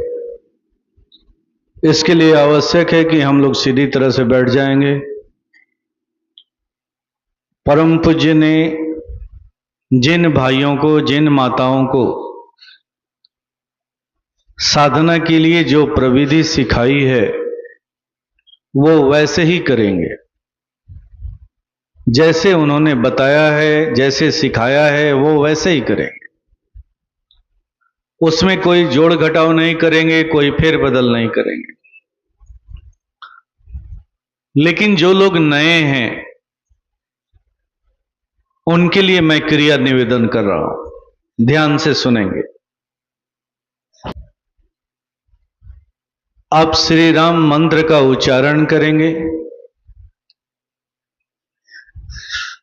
इसके लिए आवश्यक है कि हम लोग सीधी तरह से बैठ जाएंगे। परम पूज्य ने जिन भाइयों को, जिन माताओं को साधना के लिए जो प्रविधि सिखाई है वो वैसे ही करेंगे, जैसे उन्होंने बताया है, जैसे सिखाया है वो वैसे ही करेंगे। उसमें कोई जोड़ घटाव नहीं करेंगे, कोई फेर बदल नहीं करेंगे। लेकिन जो लोग नए हैं उनके लिए मैं क्रिया निवेदन कर रहा हूं, ध्यान से सुनेंगे। आप श्री राम मंत्र का उच्चारण करेंगे।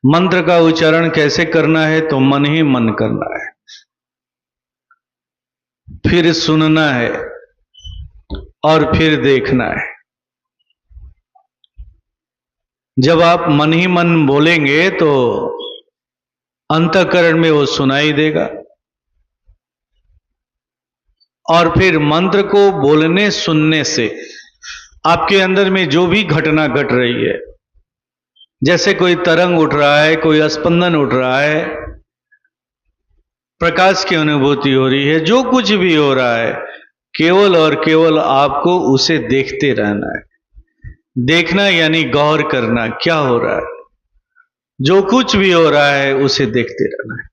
मंत्र का उच्चारण कैसे करना है? तो मन ही मन करना है, फिर सुनना है और फिर देखना है। जब आप मन ही मन बोलेंगे तो अंतःकरण में वो सुनाई देगा, और फिर मंत्र को बोलने सुनने से आपके अंदर में जो भी घटना घट रही है, जैसे कोई तरंग उठ रहा है, कोई स्पंदन उठ रहा है, प्रकाश की अनुभूति हो रही है, जो कुछ भी हो रहा है, केवल और केवल आपको उसे देखते रहना है। देखना यानी गौर करना, क्या हो रहा है, जो कुछ भी हो रहा है उसे देखते रहना है।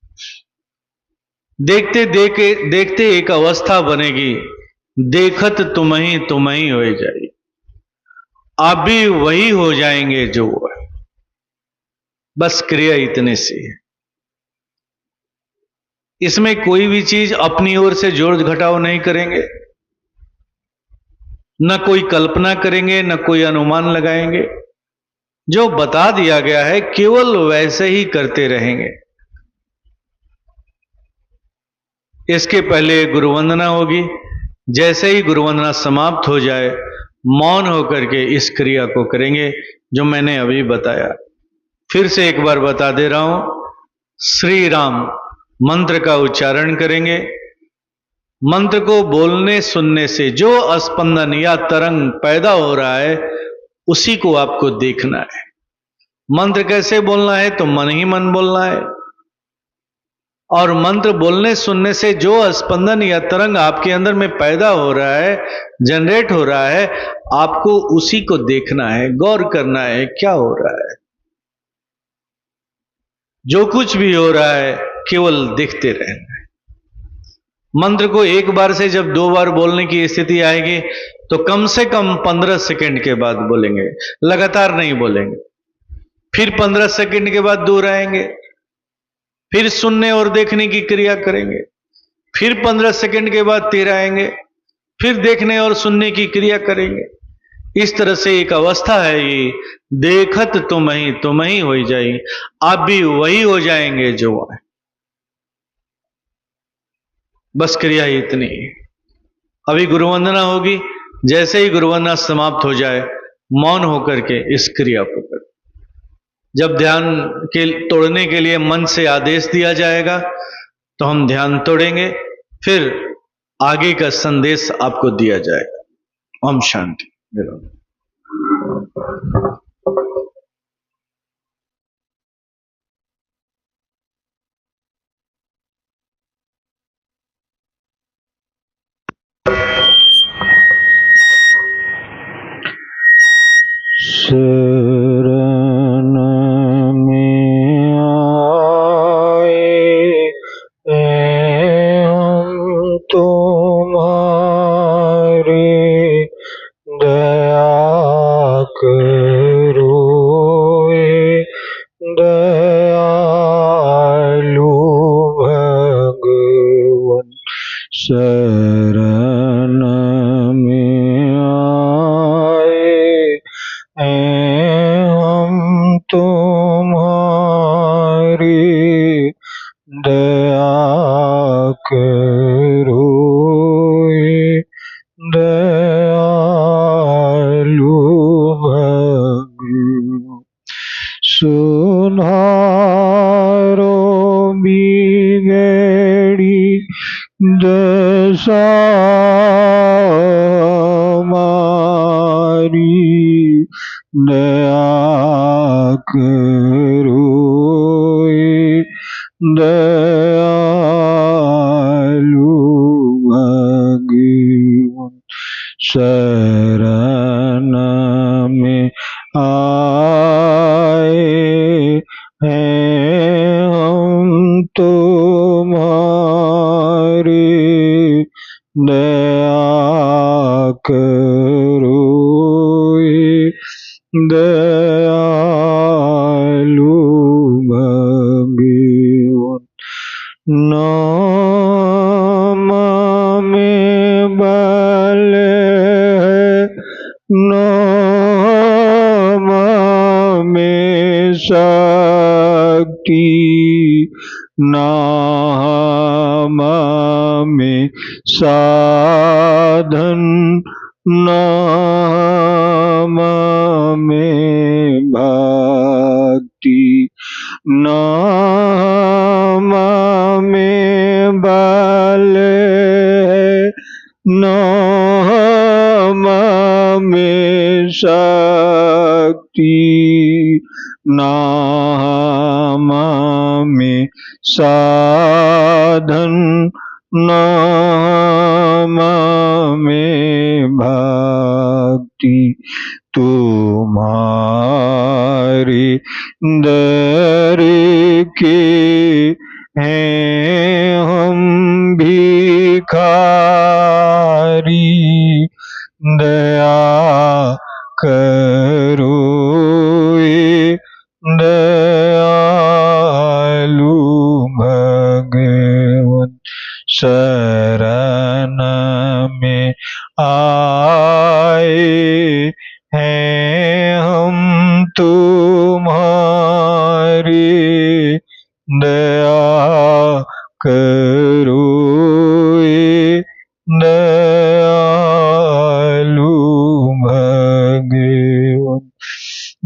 देखते देखते एक अवस्था बनेगी, देखत तुम ही हो जाएगी। आप भी वही हो जाएंगे जो है। बस क्रिया इतने सी है। इसमें कोई भी चीज अपनी ओर से जोड़ घटाव नहीं करेंगे, न कोई कल्पना करेंगे, न कोई अनुमान लगाएंगे। जो बता दिया गया है केवल वैसे ही करते रहेंगे। इसके पहले गुरु वंदना होगी। जैसे ही गुरु वंदना समाप्त हो जाए, मौन होकर के इस क्रिया को करेंगे जो मैंने अभी बताया। फिर से एक बार बता दे रहा हूं, श्री राम मंत्र का उच्चारण करेंगे। मंत्र को बोलने सुनने से जो स्पंदन या तरंग पैदा हो रहा है उसी को आपको देखना है। मंत्र कैसे बोलना है? तो मन ही मन बोलना है। और मंत्र बोलने सुनने से जो स्पंदन या तरंग आपके अंदर में पैदा हो रहा है, जनरेट हो रहा है, आपको उसी को देखना है, गौर करना है क्या हो रहा है। जो कुछ भी हो रहा है केवल देखते रहना है। मंत्र को एक बार से जब 2 बार बोलने की स्थिति आएगी तो कम से कम 15 सेकंड के बाद बोलेंगे, लगातार नहीं बोलेंगे। फिर 15 सेकंड के बाद दूर आएंगे, फिर सुनने और देखने की क्रिया करेंगे, फिर 15 सेकंड के बाद 13 आएंगे, फिर देखने और सुनने की क्रिया करेंगे। इस तरह से एक अवस्था है ये, देखत तुम ही हो जाएगी, आप भी वही हो जाएंगे जो है। बस क्रिया ही इतनी है। अभी गुरुवंदना होगी, जैसे ही गुरुवंदना समाप्त हो जाए मौन होकर के इस क्रिया को कर। जब ध्यान के तोड़ने के लिए मन से आदेश दिया जाएगा तो हम ध्यान तोड़ेंगे, फिर आगे का संदेश आपको दिया जाएगा। ओम शांति। शरण में आए हम तुम्हारे, दया करो दयालु भगवन। शरण में आए हम तुम्हारी, दया करो दयालु भगवन। सुधारो बिगड़ी दशा हमारी, दया करो दयालु भगवन। शरण में आए हैं हम तुम्हारे, दया करो दयालु भगवन। नाम में बल है, नाम में शक्ति, नाम में साधन, नाम में भक्ति। नाम में बल है, नाम में शक्ति, नाम में साधन, नाम में भक्ति। तुम्हारे दर के हैं हम भिखारी, दया करो दयालु भगवन। शरण में आए हैं हम तुम्हारे, दया करो दयालु भगवन।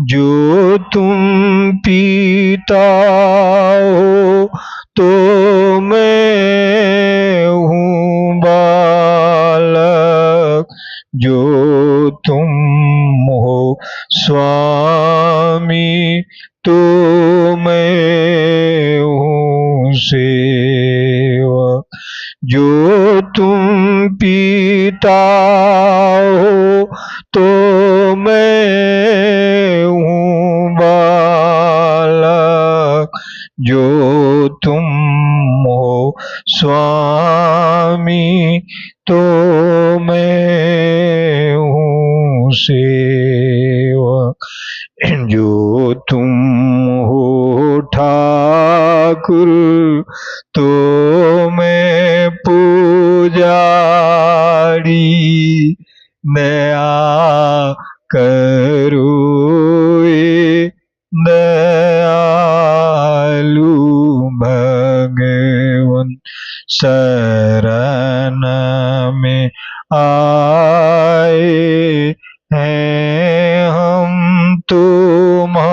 जो तुम पीता हो तो मैं हूँ बालक, जो तुम हो स्वामी तो मैं हूँ सेवक। जो तुम पीता हो तो मैं हूँ बालक, जो तुम हो स्वामी तो मैं हूँ सेवक। जो तुम व्याकुल तो मैं पुजारी, दया करो ए दयालु भगवन, शरण में आए हैं हम तुम्हारे,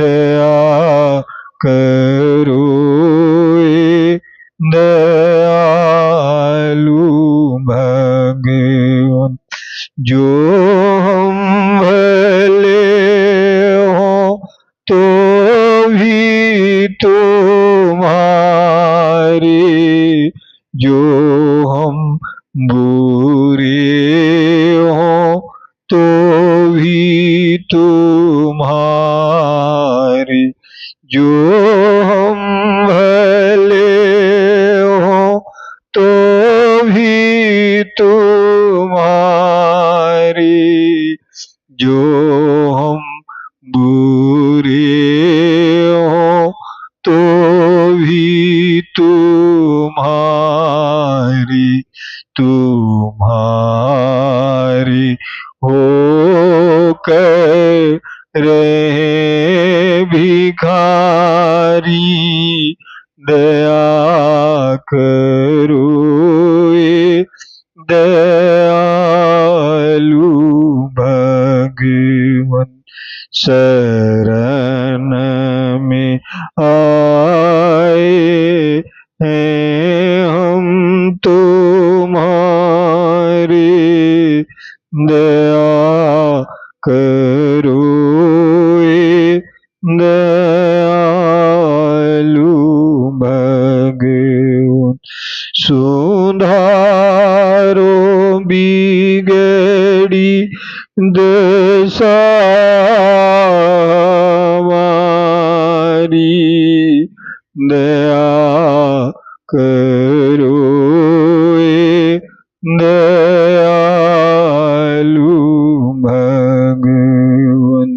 दया करो ए दयालु भगवन। जो हम भले हो तो भी तुम्हारे, जो हम बुरे हो तो भी तुम्हारे, जो हम भले हो तो भी तुम्हारे, जो हम बुरे हो तो भी तुम्हारी, तुम्हारी हो कर रहे भिखारी, दया करो ए दयालु भगवन, शरण में आए हैं हम तुम्हारे, दया करो ए दयालु भगवन। सुधारो बिगड़ी दशा हमारी, दया करो ए दयालु भगवन।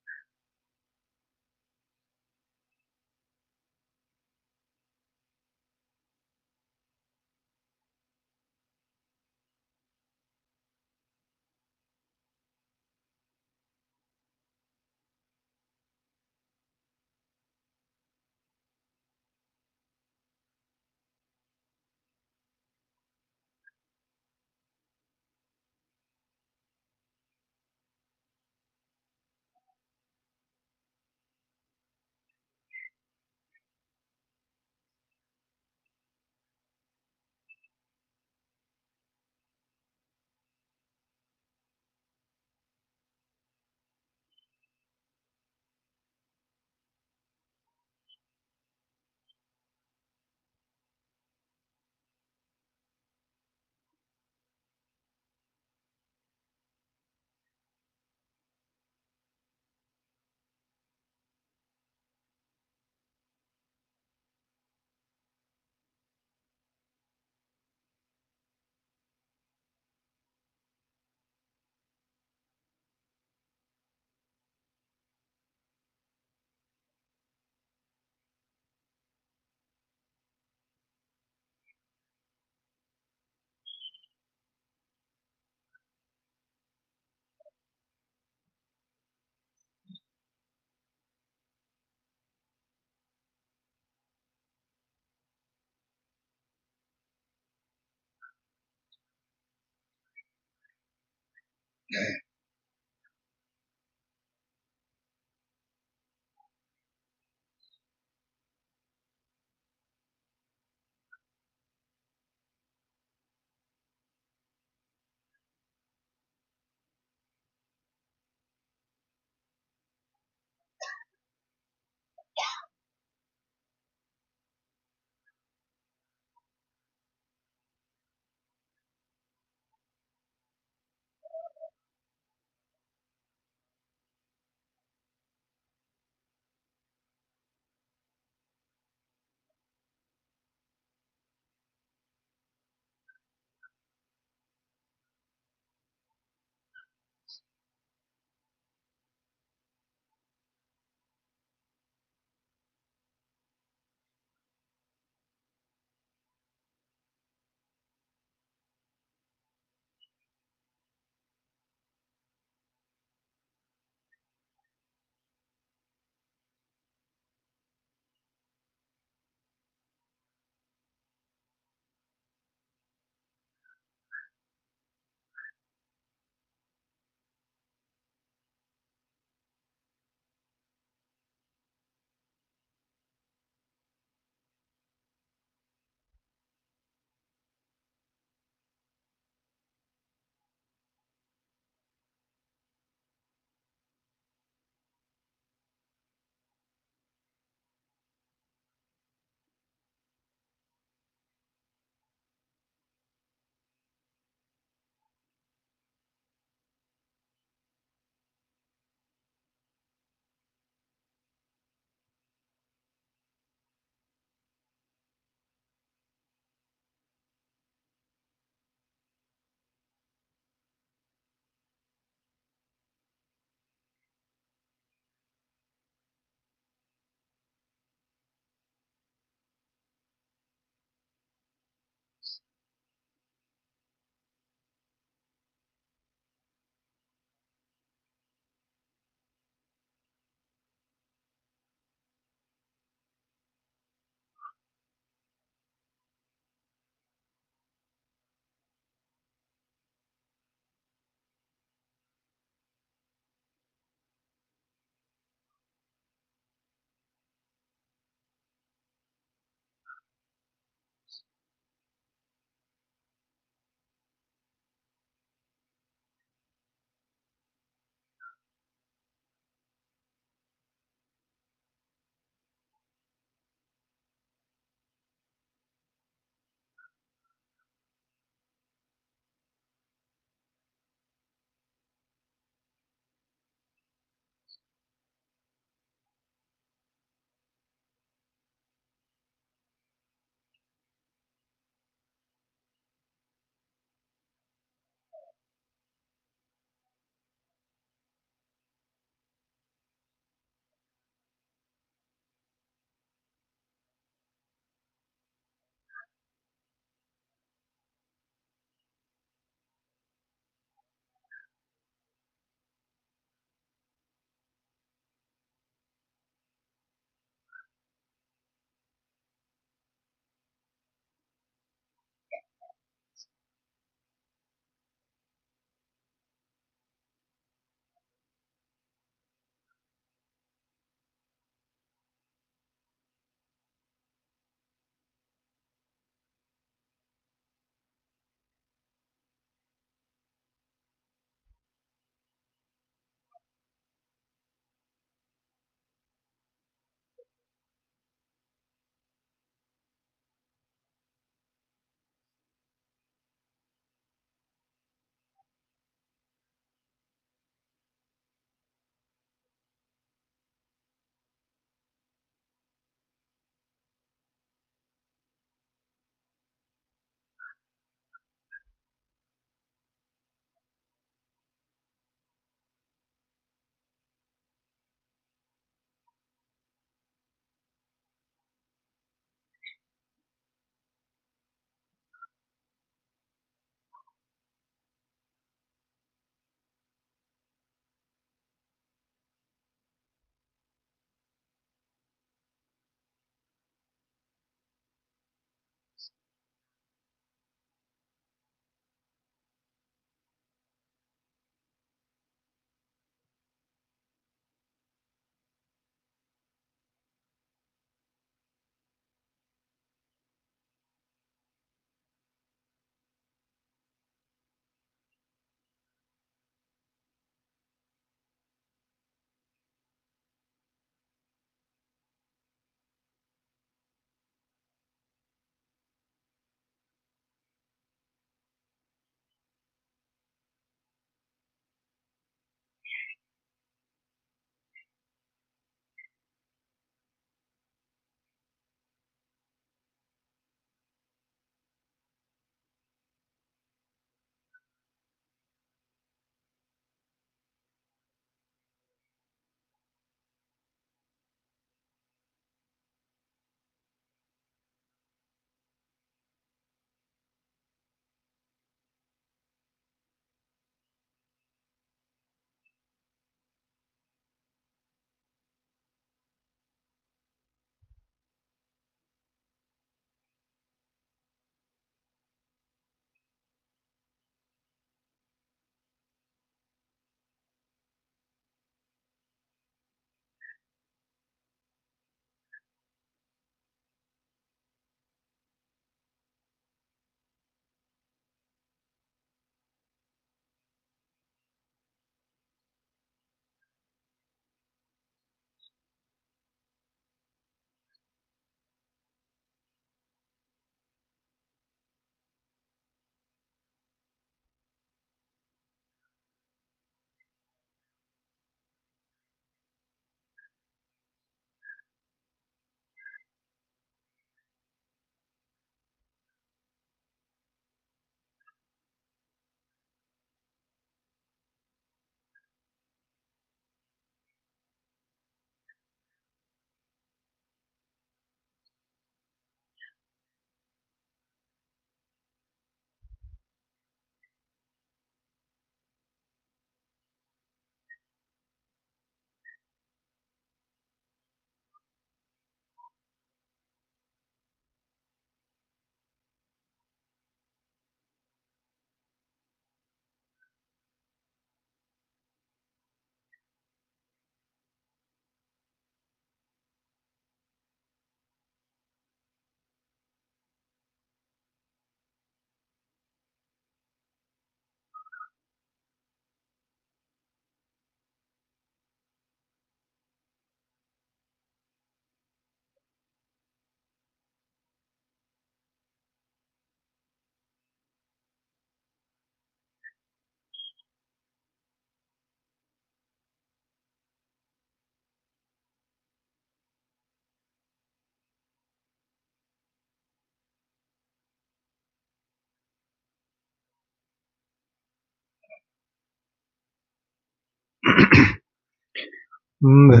भगवान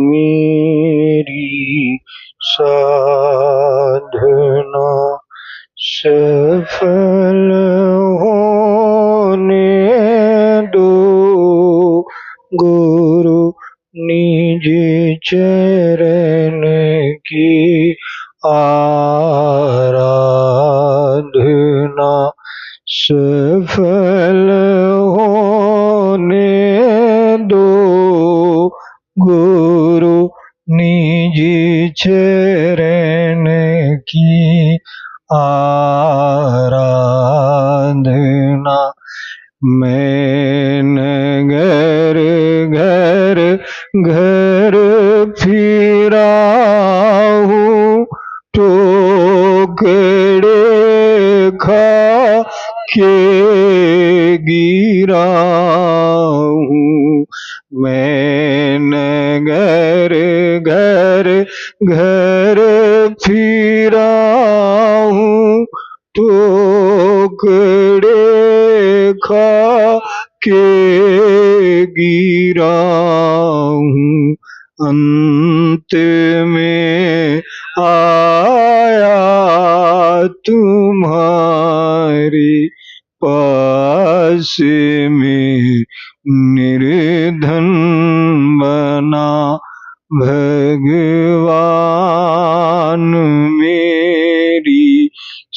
मेरी साधना सफल होने दो, गुरु निज चरण की आराधना सफल होने दो, गुरु निज चरण की आराधना। मैं नगर घर घर फिरा हूँ, ठोकरे खा के गिरा हूँ। मैं नगर घर घर फिरा हूँ, ठोकरे खा के गिरा हूँ। अंत में आया तुम्हारी पास में, निर्धन बना भगवान मेरी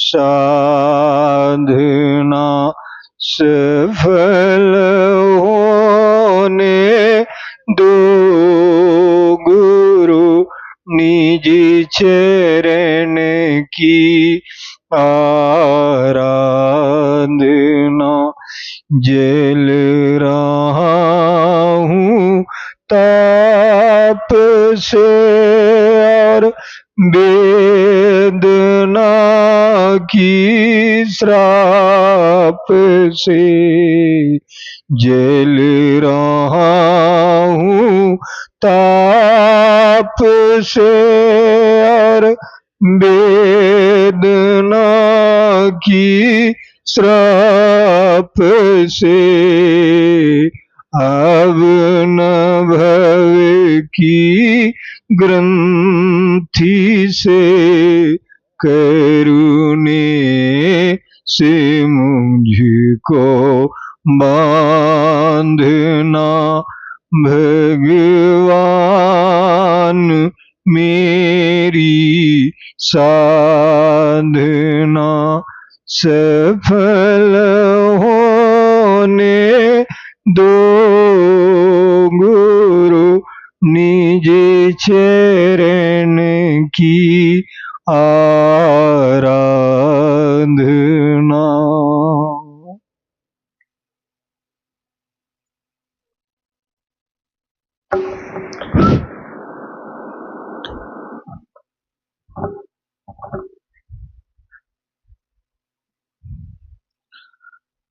साधना सफल होने दो, गुरु निज चरण की आराधना। जल रहा हूँ ताप से और वेदना की श्राप से, जल रहा हूँ ताप से और वेदना की श्राप से। अब न भव की ग्रंथि से करुणे से मुझको बांधना, भगवान मेरी साधना सफल होने दो, गुरु निज चरण की आराधना।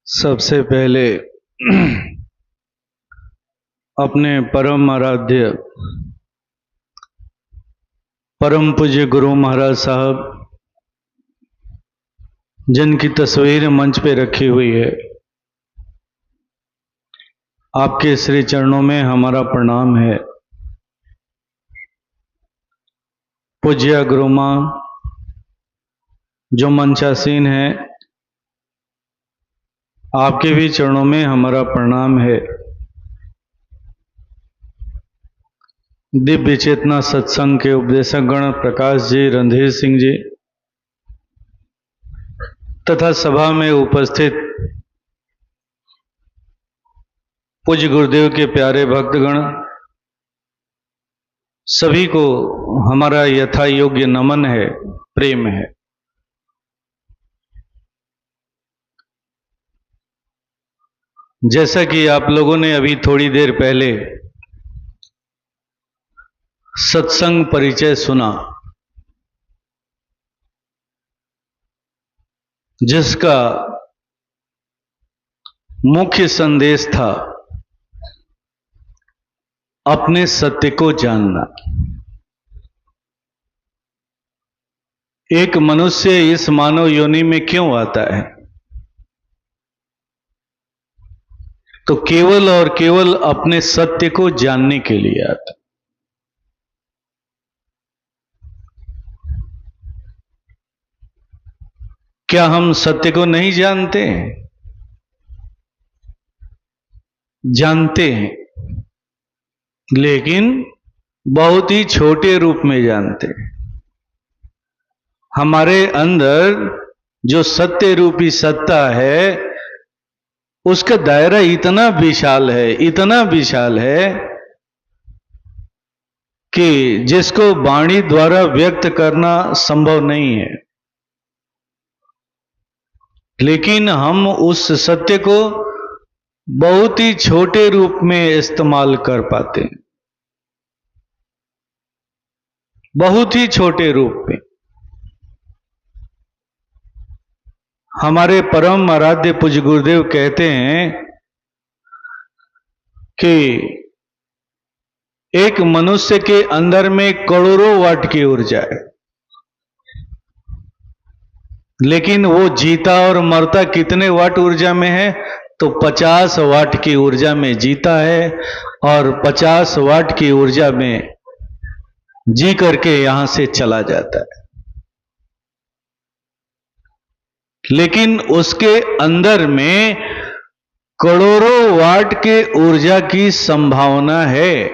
सबसे पहले अपने परम आराध्य परम पूज्य गुरु महाराज साहब, जिनकी तस्वीर मंच पे रखी हुई है, आपके श्री चरणों में हमारा प्रणाम है। पूज्य गुरु माँ जो मंचासीन है, आपके भी चरणों में हमारा प्रणाम है। दिव्य चेतना सत्संग के उपदेशक गण प्रकाश जी, रणधीर सिंह जी तथा सभा में उपस्थित पूज्य गुरुदेव के प्यारे भक्तगण, सभी को हमारा यथा योग्य नमन है, प्रेम है। जैसा कि आप लोगों ने अभी थोड़ी देर पहले सत्संग परिचय सुना, जिसका मुख्य संदेश था अपने सत्य को जानना। एक मनुष्य इस मानव योनि में क्यों आता है? तो केवल और केवल अपने सत्य को जानने के लिए आता। क्या हम सत्य को नहीं जानते? जानते हैं, लेकिन बहुत ही छोटे रूप में जानते हैं। हमारे अंदर जो सत्य रूपी सत्ता है, उसका दायरा इतना विशाल है, इतना विशाल है कि जिसको वाणी द्वारा व्यक्त करना संभव नहीं है। लेकिन हम उस सत्य को बहुत ही छोटे रूप में इस्तेमाल कर पाते हैं, बहुत ही छोटे रूप में। हमारे परम आराध्य पूज्य गुरुदेव कहते हैं कि एक मनुष्य के अंदर में करोड़ों वाट की ऊर्जा है, लेकिन वो जीता और मरता कितने वाट ऊर्जा में है? तो 50 वाट की ऊर्जा में जीता है और 50 वाट की ऊर्जा में जी करके यहां से चला जाता है। लेकिन उसके अंदर में करोड़ों वाट के ऊर्जा की संभावना है,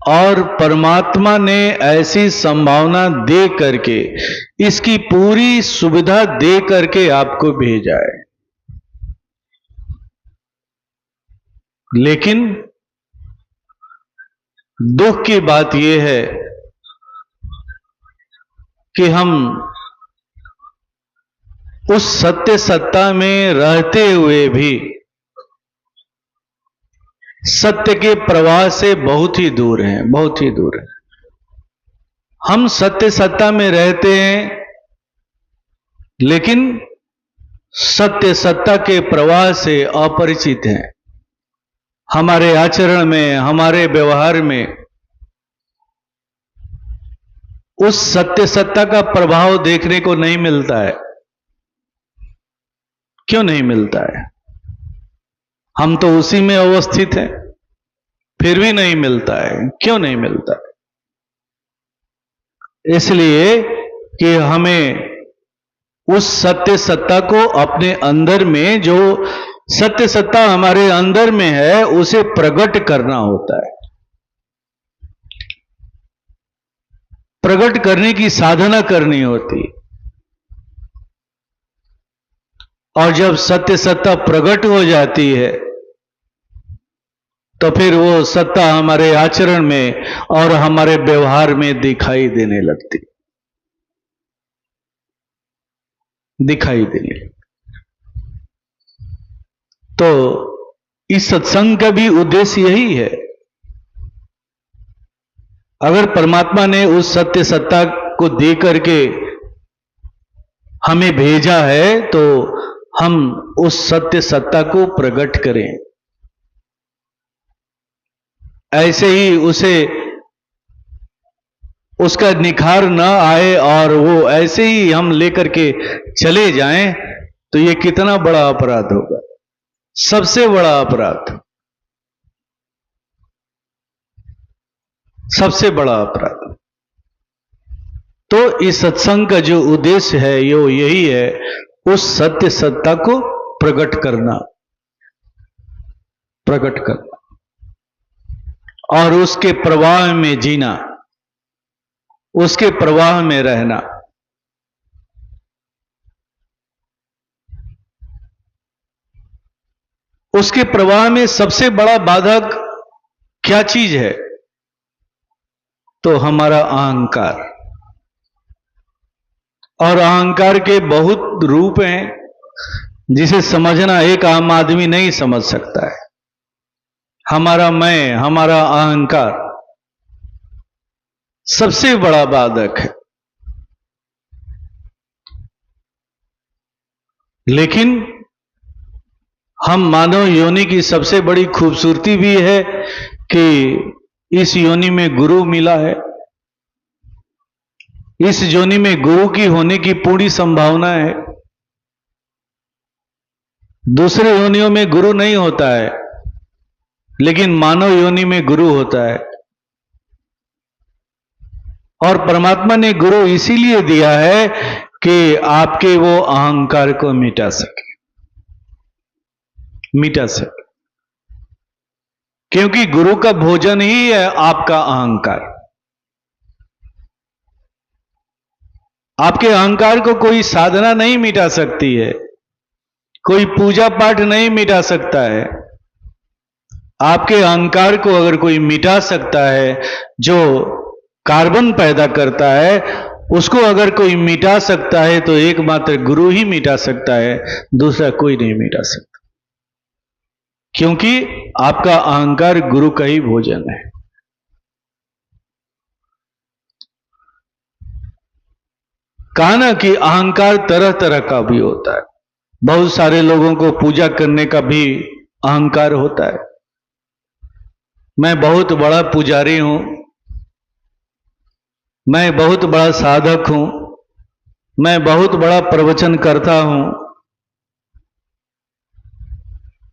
और परमात्मा ने ऐसी संभावना दे करके, इसकी पूरी सुविधा दे करके आपको भेजा है। लेकिन दुख की बात यह है कि हम उस सत्य सत्ता में रहते हुए भी सत्य के प्रवाह से बहुत ही दूर हैं, बहुत ही दूर हैं। हम सत्य सत्ता में रहते हैं, लेकिन सत्य सत्ता के प्रवाह से अपरिचित हैं। हमारे आचरण में, हमारे व्यवहार में उस सत्य सत्ता का प्रभाव देखने को नहीं मिलता है। क्यों नहीं मिलता है? हम तो उसी में अवस्थित हैं, फिर भी नहीं मिलता है। क्यों नहीं मिलता है? इसलिए कि हमें उस सत्य सत्ता को अपने अंदर में, जो सत्य सत्ता हमारे अंदर में है, उसे प्रकट करना होता है। प्रकट करने की साधना करनी होती। और जब सत्य सत्ता प्रकट हो जाती है, तो फिर वो सत्ता हमारे आचरण में और हमारे व्यवहार में दिखाई देने लगती, दिखाई देने लगती। तो इस सत्संग का भी उद्देश्य यही है। अगर परमात्मा ने उस सत्य सत्ता को दे करके हमें भेजा है, तो हम उस सत्य सत्ता को प्रकट करें। ऐसे ही उसे, उसका निखार न आए और वो ऐसे ही हम लेकर के चले जाएं, तो ये कितना बड़ा अपराध होगा, सबसे बड़ा अपराध, सबसे बड़ा अपराध। तो इस सत्संग का जो उद्देश्य है, यो यही है, उस सत्य सत्ता को प्रकट करना, प्रकट करना और उसके प्रवाह में जीना, उसके प्रवाह में रहना। उसके प्रवाह में सबसे बड़ा बाधक क्या चीज है? तो हमारा अहंकार। और अहंकार के बहुत रूप हैं, जिसे समझना एक आम आदमी नहीं समझ सकता है। हमारा मैं, हमारा अहंकार सबसे बड़ा बाधक है। लेकिन हम मानव योनि की सबसे बड़ी खूबसूरती भी है कि इस योनि में गुरु मिला है। इस योनि में गुरु की होने की पूरी संभावना है। दूसरे योनियों में गुरु नहीं होता है, लेकिन मानव योनि में गुरु होता है। और परमात्मा ने गुरु इसीलिए दिया है कि आपके वो अहंकार को मिटा सके, मिटा सके। क्योंकि गुरु का भोजन ही है आपका अहंकार। आपके अहंकार को कोई साधना नहीं मिटा सकती है, कोई पूजा पाठ नहीं मिटा सकता है। आपके अहंकार को अगर कोई मिटा सकता है, जो कार्बन पैदा करता है, उसको अगर कोई मिटा सकता है तो एकमात्र गुरु ही मिटा सकता है, दूसरा कोई नहीं मिटा सकता। क्योंकि आपका अहंकार गुरु का ही भोजन है। कहा ना कि अहंकार तरह तरह का भी होता है। बहुत सारे लोगों को पूजा करने का भी अहंकार होता है। मैं बहुत बड़ा पुजारी हूं, मैं बहुत बड़ा साधक हूं, मैं बहुत बड़ा प्रवचन करता हूं।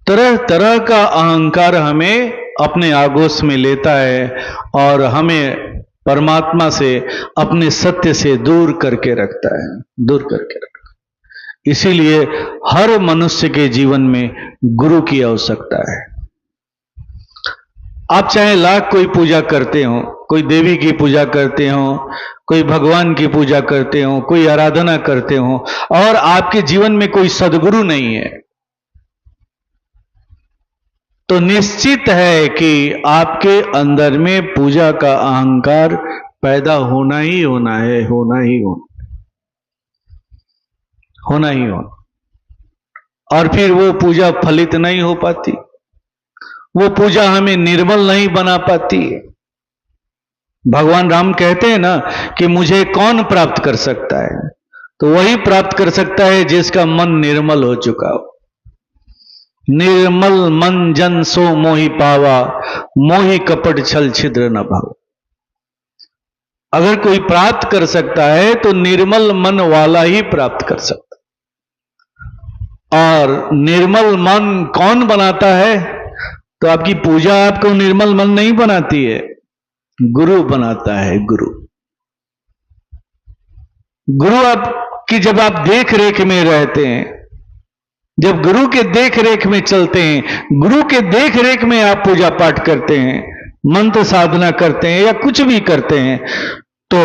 तरह तरह का अहंकार हमें अपने आगोश में लेता है और हमें परमात्मा से, अपने सत्य से दूर करके रखता है, दूर करके रखता है। इसीलिए हर मनुष्य के जीवन में गुरु की आवश्यकता है। आप चाहे लाख कोई पूजा करते हो, कोई देवी की पूजा करते हो, कोई भगवान की पूजा करते हो, कोई आराधना करते हो, और आपके जीवन में कोई सद्गुरु नहीं है, तो निश्चित है कि आपके अंदर में पूजा का अहंकार पैदा होना ही होना है, होना ही होना, होना ही होना। और फिर वो पूजा फलित नहीं हो पाती, वो पूजा हमें निर्मल नहीं बना पाती है। भगवान राम कहते हैं ना कि मुझे कौन प्राप्त कर सकता है, तो वही प्राप्त कर सकता है जिसका मन निर्मल हो चुका हो। निर्मल मन जन सो मोहि पावा, मोहि कपट छल छिद्र न भाव। अगर कोई प्राप्त कर सकता है तो निर्मल मन वाला ही प्राप्त कर सकता। और निर्मल मन कौन बनाता है? तो आपकी पूजा आपको निर्मल मन नहीं बनाती है, गुरु बनाता है। गुरु गुरु आपकी जब आप देख रेख में रहते हैं, जब गुरु के देख रेख में चलते हैं, गुरु के देख रेख में आप पूजा पाठ करते हैं, मंत्र साधना करते हैं या कुछ भी करते हैं, तो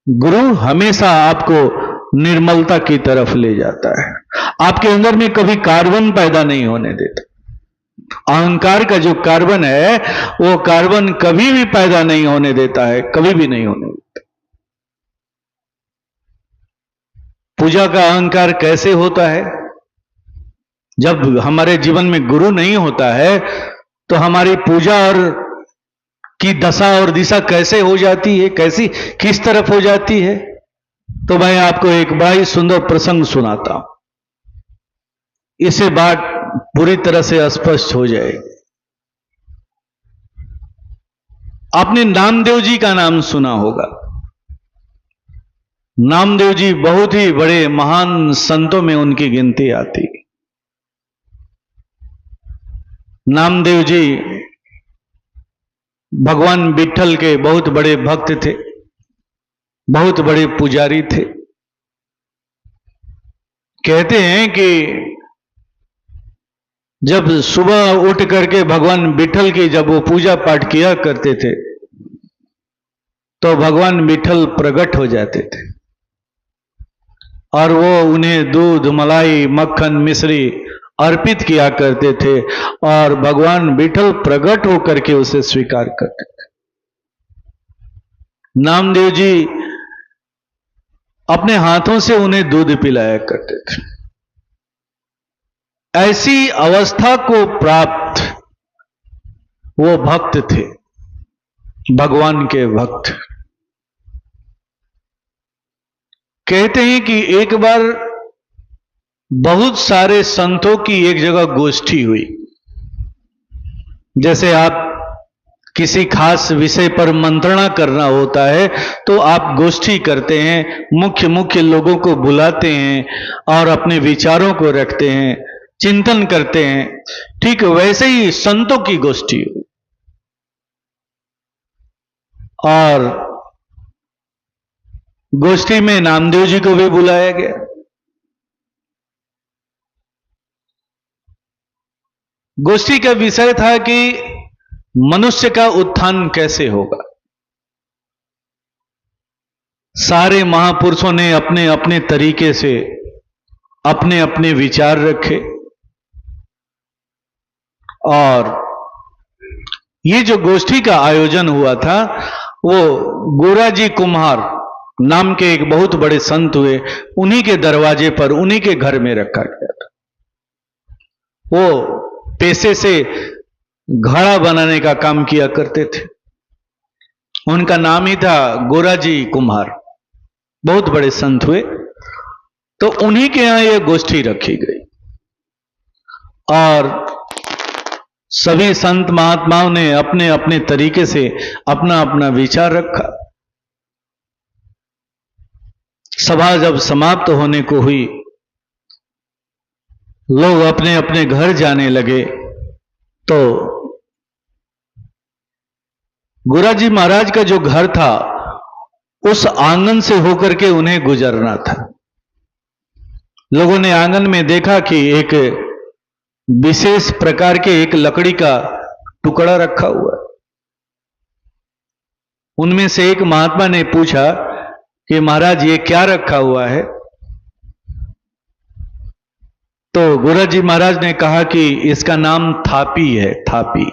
गुरु हमेशा आपको निर्मलता की तरफ ले जाता है। आपके अंदर में कभी कार्बन पैदा नहीं होने देता। अहंकार का जो कार्बन है, वो कार्बन कभी भी पैदा नहीं होने देता है, कभी भी नहीं होने देता। पूजा का अहंकार कैसे होता है? जब हमारे जीवन में गुरु नहीं होता है तो हमारी पूजा और की दशा और दिशा कैसे हो जाती है, कैसी किस तरफ हो जाती है? तो मैं आपको एक बड़ा ही सुंदर प्रसंग सुनाता हूं, इससे बात पूरी तरह से स्पष्ट हो जाएगी। आपने नामदेव जी का नाम सुना होगा। नामदेव जी बहुत ही बड़े महान संतों में उनकी गिनती आती है। नामदेव जी भगवान विट्ठल के बहुत बड़े भक्त थे, बहुत बड़े पुजारी थे। कहते हैं कि जब सुबह उठ करके भगवान विट्ठल की जब वो पूजा पाठ किया करते थे, तो भगवान विट्ठल प्रकट हो जाते थे और वो उन्हें दूध, मलाई, मक्खन, मिश्री अर्पित किया करते थे और भगवान विट्ठल प्रकट होकर के उसे स्वीकार करते थे। नामदेव जी अपने हाथों से उन्हें दूध पिलाया करते थे। ऐसी अवस्था को प्राप्त वो भक्त थे, भगवान के भक्त। कहते हैं कि एक बार बहुत सारे संतों की एक जगह गोष्ठी हुई। जैसे आप किसी खास विषय पर मंत्रणा करना होता है तो आप गोष्ठी करते हैं, मुख्य मुख्य लोगों को बुलाते हैं और अपने विचारों को रखते हैं। चिंतन करते हैं, ठीक वैसे ही संतों की गोष्ठी हुई। और गोष्ठी में नामदेव जी को भी बुलाया गया। गोष्ठी का विषय था कि मनुष्य का उत्थान कैसे होगा। सारे महापुरुषों ने अपने अपने तरीके से अपने अपने विचार रखे, और ये जो गोष्ठी का आयोजन हुआ था वो गोराजी कुम्हार नाम के एक बहुत बड़े संत हुए, उन्हीं के दरवाजे पर, उन्हीं के घर में रखा गया था। वो पैसे से घड़ा बनाने का काम किया करते थे। उनका नाम ही था गोराजी कुम्हार, बहुत बड़े संत हुए। तो उन्हीं के यहां यह गोष्ठी रखी गई और सभी संत महात्माओं ने अपने अपने तरीके से अपना अपना विचार रखा। सभा जब समाप्त होने को हुई, लोग अपने अपने घर जाने लगे, तो गुराजी महाराज का जो घर था उस आंगन से होकर के उन्हें गुजरना था। लोगों ने आंगन में देखा कि एक विशेष प्रकार के एक लकड़ी का टुकड़ा रखा हुआ है। उनमें से एक महात्मा ने पूछा कि महाराज ये क्या रखा हुआ है? तो गुरुजी महाराज ने कहा कि इसका नाम थापी है, थापी।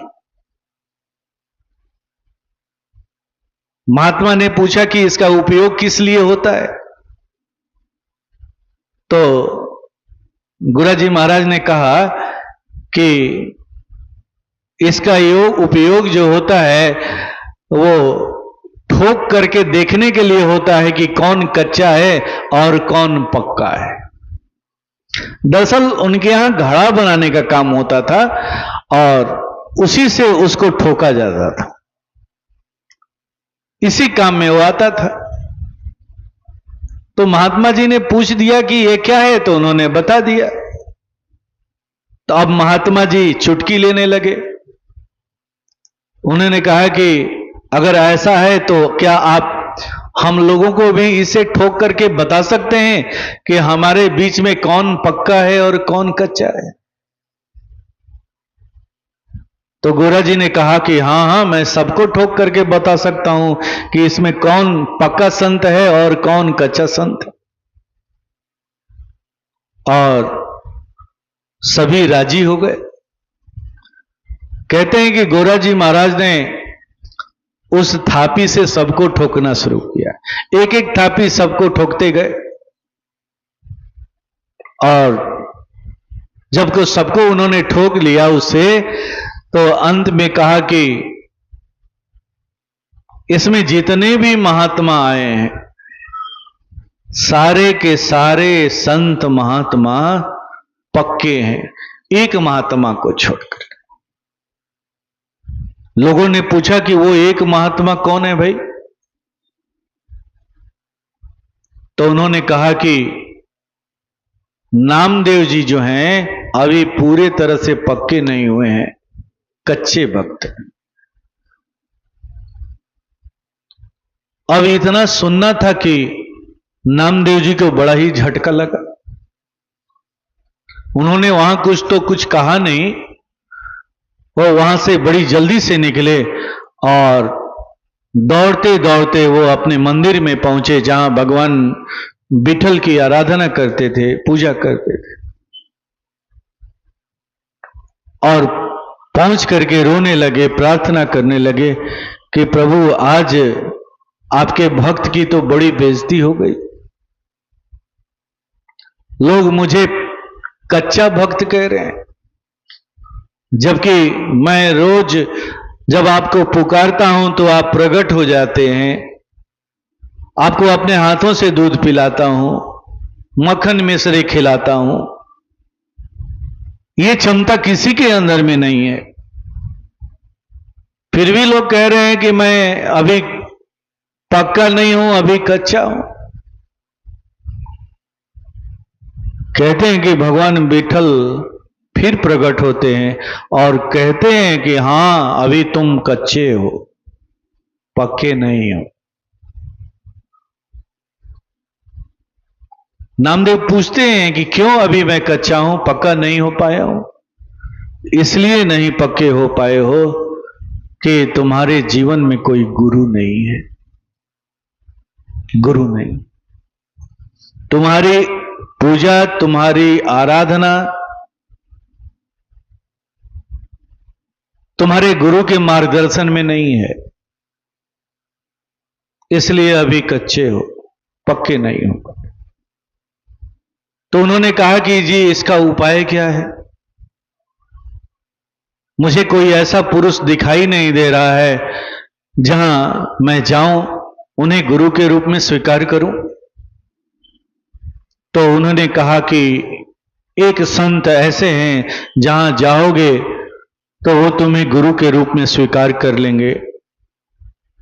महात्मा ने पूछा कि इसका उपयोग किस लिए होता है? तो गुरुजी महाराज ने कहा कि इसका उपयोग जो होता है वो ठोक करके देखने के लिए होता है कि कौन कच्चा है और कौन पक्का है। दरअसल उनके यहां घड़ा बनाने का काम होता था और उसी से उसको ठोका जाता था, इसी काम में वो आता था। तो महात्मा जी ने पूछ दिया कि ये क्या है, तो उन्होंने बता दिया। तो अब महात्मा जी चुटकी लेने लगे। उन्होंने कहा कि अगर ऐसा है तो क्या आप हम लोगों को भी इसे ठोक करके बता सकते हैं कि हमारे बीच में कौन पक्का है और कौन कच्चा है? तो गोरा जी ने कहा कि हाँ, मैं सबको ठोक करके बता सकता हूं कि इसमें कौन पक्का संत है और कौन कच्चा संत है। और सभी राजी हो गए। कहते हैं कि गोरा जी महाराज ने उस थापी से सबको ठोकना शुरू किया। एक एक थापी सबको ठोकते गए और जब को सबको उन्होंने ठोक लिया उससे, तो अंत में कहा कि इसमें जितने भी महात्मा आए हैं सारे के सारे संत महात्मा पक्के हैं, एक महात्मा को छोड़कर। लोगों ने पूछा कि वो एक महात्मा कौन है भाई? तो उन्होंने कहा कि नामदेव जी जो हैं अभी पूरे तरह से पक्के नहीं हुए हैं, कच्चे भक्त हैं। अब इतना सुनना था कि नामदेव जी को बड़ा ही झटका लगा। उन्होंने वहां कुछ कहा नहीं, वो वहां से बड़ी जल्दी से निकले और दौड़ते दौड़ते वो अपने मंदिर में पहुंचे जहां भगवान विठल की आराधना करते थे, पूजा करते थे। और पहुंच करके रोने लगे, प्रार्थना करने लगे कि प्रभु आज आपके भक्त की तो बड़ी बेइज्जती हो गई। लोग मुझे कच्चा भक्त कह रहे हैं, जबकि मैं रोज जब आपको पुकारता हूं तो आप प्रकट हो जाते हैं, आपको अपने हाथों से दूध पिलाता हूं, मक्खन मिश्री खिलाता हूं। ये क्षमता किसी के अंदर में नहीं है। फिर भी लोग कह रहे हैं कि मैं अभी पक्का नहीं हूं, अभी कच्चा हूं। कहते हैं कि भगवान विठल फिर प्रकट होते हैं और कहते हैं कि हां अभी तुम कच्चे हो, पक्के नहीं हो। नामदेव पूछते हैं कि क्यों अभी मैं कच्चा हूं, पक्का नहीं हो पाया हूं? इसलिए नहीं पक्के हो पाए हो कि तुम्हारे जीवन में कोई गुरु नहीं है। गुरु नहीं। तुम्हारी पूजा, तुम्हारी आराधना तुम्हारे गुरु के मार्गदर्शन में नहीं है, इसलिए अभी कच्चे हो, पक्के नहीं हो। तो उन्होंने कहा कि जी इसका उपाय क्या है? मुझे कोई ऐसा पुरुष दिखाई नहीं दे रहा है जहां मैं जाऊं, उन्हें गुरु के रूप में स्वीकार करूं। तो उन्होंने कहा कि एक संत ऐसे हैं जहां जाओगे तो वो तुम्हें गुरु के रूप में स्वीकार कर लेंगे।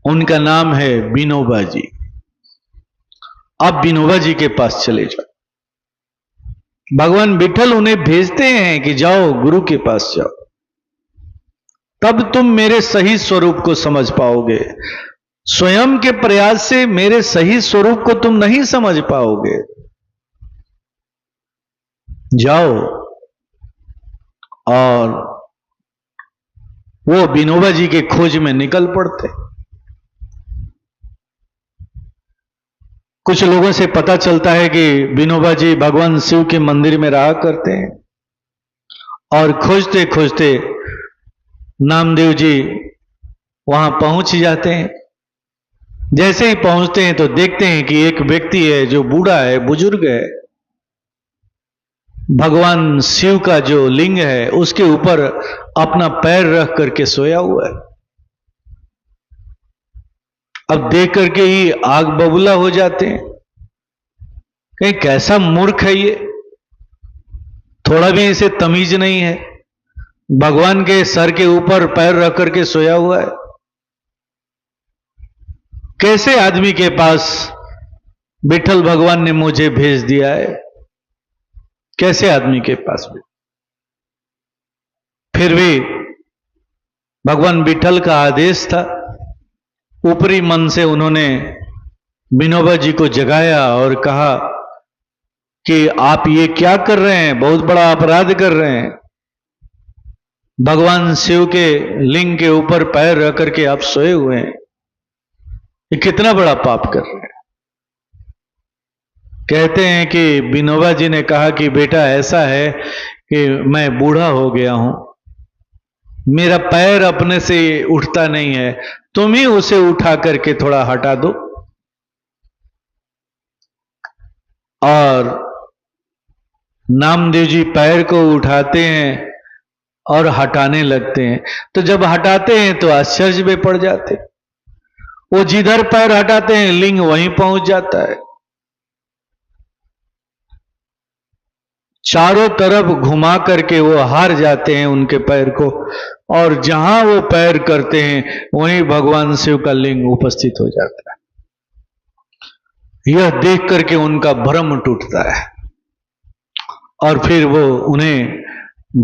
उनका नाम है विनोबा जी। आप विनोबा जी के पास चले जाओ। भगवान विठल उन्हें भेजते हैं कि जाओ गुरु के पास जाओ, तब तुम मेरे सही स्वरूप को समझ पाओगे। स्वयं के प्रयास से मेरे सही स्वरूप को तुम नहीं समझ पाओगे। जाओ। और वो विनोबा जी के खोज में निकल पड़ते। कुछ लोगों से पता चलता है कि विनोबा जी भगवान शिव के मंदिर में रहा करते हैं और खोजते खोजते नामदेव जी वहां पहुंच जाते हैं। जैसे ही पहुंचते हैं तो देखते हैं कि एक व्यक्ति है जो बूढ़ा है, बुजुर्ग है, भगवान शिव का जो लिंग है उसके ऊपर अपना पैर रख करके सोया हुआ है। अब देख करके ही आग बबूला हो जाते हैं। कहीं कैसा मूर्ख है ये, थोड़ा भी इसे तमीज नहीं है। भगवान के सर के ऊपर पैर रख करके सोया हुआ है। कैसे आदमी के पास विठल भगवान ने मुझे भेज दिया है? कैसे आदमी के पास भी? फिर भी भगवान विठल का आदेश था। ऊपरी मन से उन्होंने विनोबा जी को जगाया और कहा कि आप ये क्या कर रहे हैं? बहुत बड़ा अपराध कर रहे हैं। भगवान शिव के लिंग के ऊपर पैर रख करके आप सोए हुए हैं, ये कितना बड़ा पाप कर रहे हैं। कहते हैं कि विनोबा जी ने कहा कि बेटा ऐसा है कि मैं बूढ़ा हो गया हूं, मेरा पैर अपने से उठता नहीं है, तुम ही उसे उठा करके थोड़ा हटा दो। और नामदेव जी पैर को उठाते हैं और हटाने लगते हैं। तो जब हटाते हैं तो आश्चर्य में पड़ जाते। वो जिधर पैर हटाते हैं लिंग वहीं पहुंच जाता है। चारों तरफ घुमा करके वो हार जाते हैं उनके पैर को, और जहां वो पैर करते हैं वहीं भगवान शिव का लिंग उपस्थित हो जाता है। यह देख करके उनका भ्रम टूटता है और फिर वो उन्हें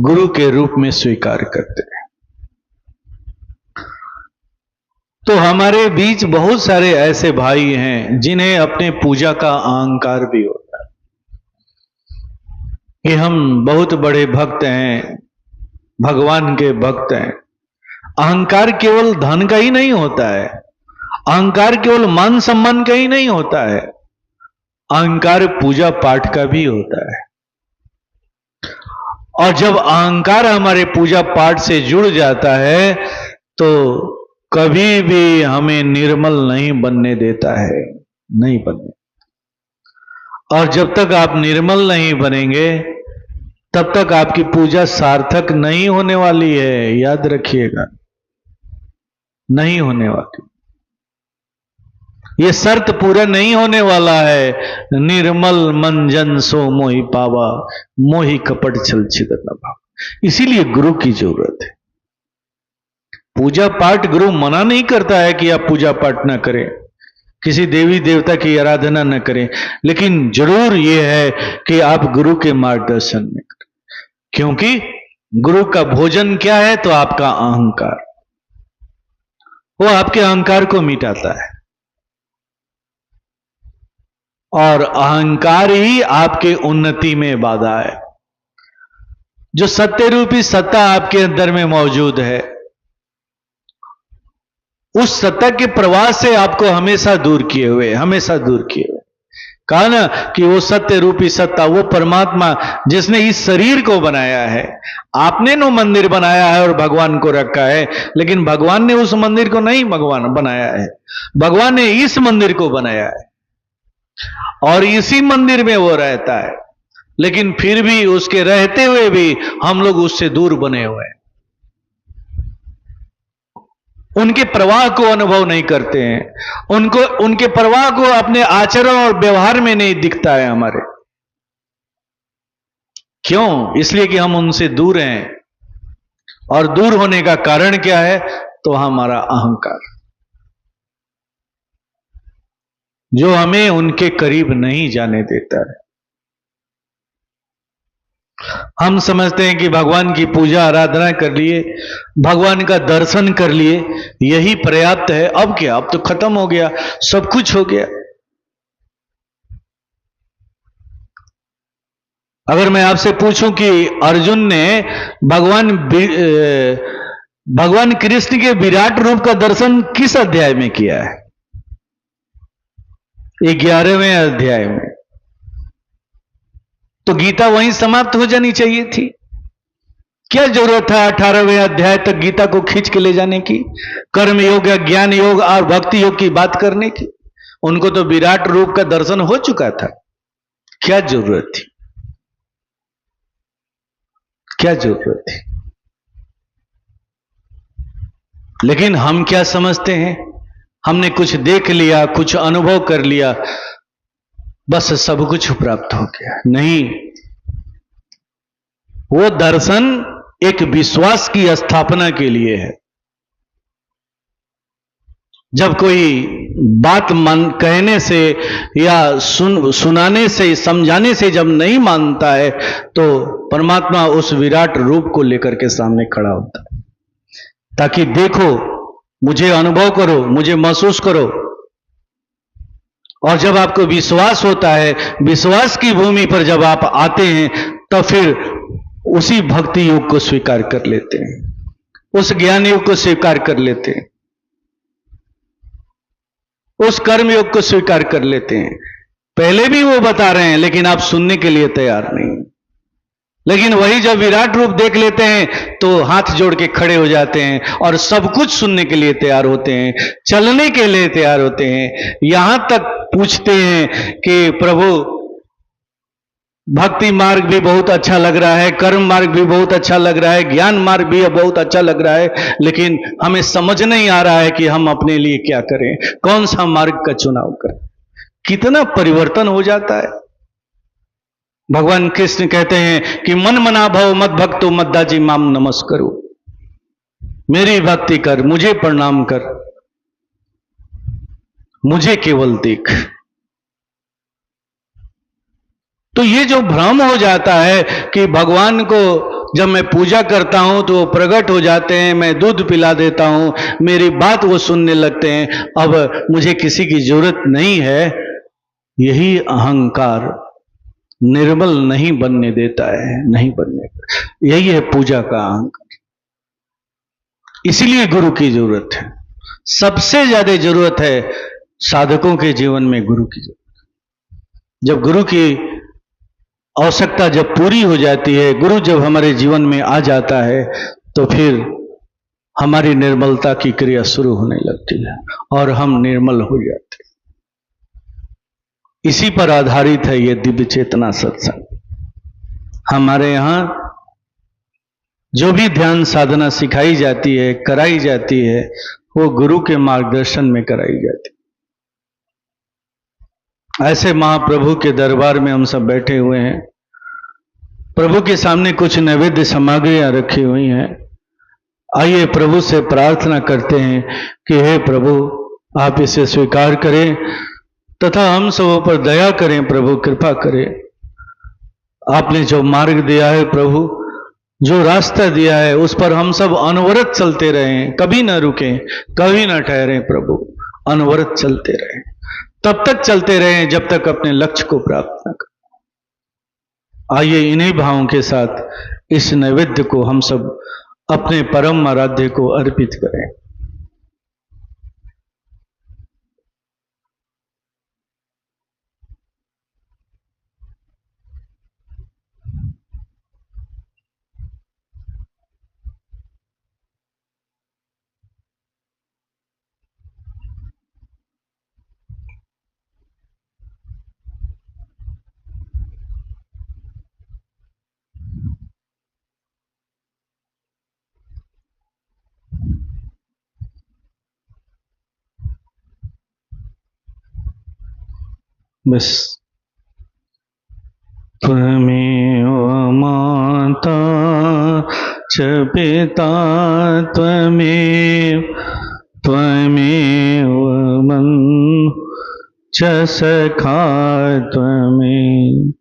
गुरु के रूप में स्वीकार करते हैं। तो हमारे बीच बहुत सारे ऐसे भाई हैं जिन्हें अपने पूजा का अहंकार भी होता है कि हम बहुत बड़े भक्त हैं, भगवान के भक्त हैं। अहंकार केवल धन का ही नहीं होता है, अहंकार केवल मान सम्मान का ही नहीं होता है, अहंकार पूजा पाठ का भी होता है। और जब अहंकार हमारे पूजा पाठ से जुड़ जाता है तो कभी भी हमें निर्मल नहीं बनने देता है, नहीं बनने। और जब तक आप निर्मल नहीं बनेंगे तब तक आपकी पूजा सार्थक नहीं होने वाली है, याद रखिएगा, नहीं होने वाली। ये शर्त पूरा नहीं होने वाला है। निर्मल मन जन सो मोहि पावा, मोहि कपट छल छिद्र न भावा। इसीलिए गुरु की जरूरत है। पूजा पाठ गुरु मना नहीं करता है कि आप पूजा पाठ न करें, किसी देवी देवता की आराधना न करें, लेकिन जरूर यह है कि आप गुरु के मार्गदर्शन में करें। क्योंकि गुरु का भोजन क्या है? तो आपका अहंकार। वो आपके अहंकार को मिटाता है, और अहंकार ही आपके उन्नति में बाधा है। जो सत्य रूपी सत्ता आपके अंदर में मौजूद है, उस सत्ता के प्रवाह से आपको हमेशा दूर किए हुए, हमेशा दूर किए हुए। कहा ना कि वो सत्य रूपी सत्ता, वो परमात्मा जिसने इस शरीर को बनाया है, आपने नो मंदिर बनाया है और भगवान को रखा है, लेकिन भगवान ने उस मंदिर को नहीं भगवान बनाया है, भगवान ने इस मंदिर को बनाया है और इसी मंदिर में वो रहता है। लेकिन फिर भी उसके रहते हुए भी हम लोग उससे दूर बने हुए हैं, उनके प्रवाह को अनुभव नहीं करते हैं, उनके प्रवाह को अपने आचरण और व्यवहार में नहीं दिखता है हमारे। क्यों? इसलिए कि हम उनसे दूर हैं, और दूर होने का कारण क्या है? तो हमारा अहंकार, जो हमें उनके करीब नहीं जाने देता है। हम समझते हैं कि भगवान की पूजा आराधना कर लिए, भगवान का दर्शन कर लिए, यही पर्याप्त है। अब क्या? अब तो खत्म हो गया, सब कुछ हो गया। अगर मैं आपसे पूछूं कि अर्जुन ने भगवान कृष्ण के विराट रूप का दर्शन किस अध्याय में किया है? 11वें अध्याय में। तो गीता वहीं समाप्त हो जानी चाहिए थी। क्या जरूरत है 18वें अध्याय तक गीता को खींच के ले जाने की, कर्म योग या ज्ञान योग और भक्ति योग की बात करने की? उनको तो विराट रूप का दर्शन हो चुका था, क्या जरूरत थी? क्या जरूरत थी? लेकिन हम क्या समझते हैं, हमने कुछ देख लिया, कुछ अनुभव कर लिया, बस सब कुछ प्राप्त हो गया। नहीं, वो दर्शन एक विश्वास की स्थापना के लिए है। जब कोई बात कहने से या सुनाने से, समझाने से जब नहीं मानता है, तो परमात्मा उस विराट रूप को लेकर के सामने खड़ा होता है, ताकि देखो, मुझे अनुभव करो, मुझे महसूस करो। और जब आपको विश्वास होता है, विश्वास की भूमि पर जब आप आते हैं, तो फिर उसी भक्ति योग को स्वीकार कर लेते हैं, उस ज्ञान योग को स्वीकार कर लेते हैं, उस कर्म योग को स्वीकार कर लेते हैं। पहले भी वो बता रहे हैं, लेकिन आप सुनने के लिए तैयार नहीं। लेकिन वही जब विराट रूप देख लेते हैं तो हाथ जोड़ के खड़े हो जाते हैं और सब कुछ सुनने के लिए तैयार होते हैं, चलने के लिए तैयार होते हैं। यहां तक पूछते हैं कि प्रभु, भक्ति मार्ग भी बहुत अच्छा लग रहा है, कर्म मार्ग भी बहुत अच्छा लग रहा है, ज्ञान मार्ग भी बहुत अच्छा लग रहा है, लेकिन हमें समझ नहीं आ रहा है कि हम अपने लिए क्या करें, कौन सा मार्ग का चुनाव करें। कितना परिवर्तन हो जाता है। भगवान कृष्ण कहते हैं कि मन मना भव मद भक्तो मद्दाजी माम नमस्करो, मेरी भक्ति कर, मुझे प्रणाम कर, मुझे केवल देख। तो ये जो भ्रम हो जाता है कि भगवान को जब मैं पूजा करता हूं तो वो प्रकट हो जाते हैं, मैं दूध पिला देता हूं, मेरी बात वो सुनने लगते हैं, अब मुझे किसी की जरूरत नहीं है, यही अहंकार निर्मल नहीं बनने देता है, नहीं बनने देता। यही है पूजा का अहंकार। इसीलिए गुरु की जरूरत है, सबसे ज्यादा जरूरत है साधकों के जीवन में गुरु की जरूरत। जब गुरु की आवश्यकता जब पूरी हो जाती है, गुरु जब हमारे जीवन में आ जाता है, तो फिर हमारी निर्मलता की क्रिया शुरू होने लगती है और हम निर्मल हो जाते हैं। इसी पर आधारित है ये दिव्य चेतना सत्संग। हमारे यहां जो भी ध्यान साधना सिखाई जाती है, कराई जाती है, वो गुरु के मार्गदर्शन में कराई जाती है। ऐसे महाप्रभु के दरबार में हम सब बैठे हुए हैं, प्रभु के सामने कुछ नैवेद्य सामग्रियां रखी हुई हैं। आइए प्रभु से प्रार्थना करते हैं कि हे प्रभु, आप इसे स्वीकार करें तथा हम सबों पर दया करें। प्रभु कृपा करें। आपने जो मार्ग दिया है प्रभु, जो रास्ता दिया है उस पर हम सब अनवरत चलते रहें, कभी ना रुकें, कभी ना ठहरें प्रभु, अनवरत चलते रहें, तब तक चलते रहें जब तक अपने लक्ष्य को प्राप्त न करें। आइए इन्हीं भावों के साथ इस नैवेद्य को हम सब अपने परम आराध्य को अर्पित करें। बस त्वमेव माता च पिता त्वमेव च सखा त्वमेव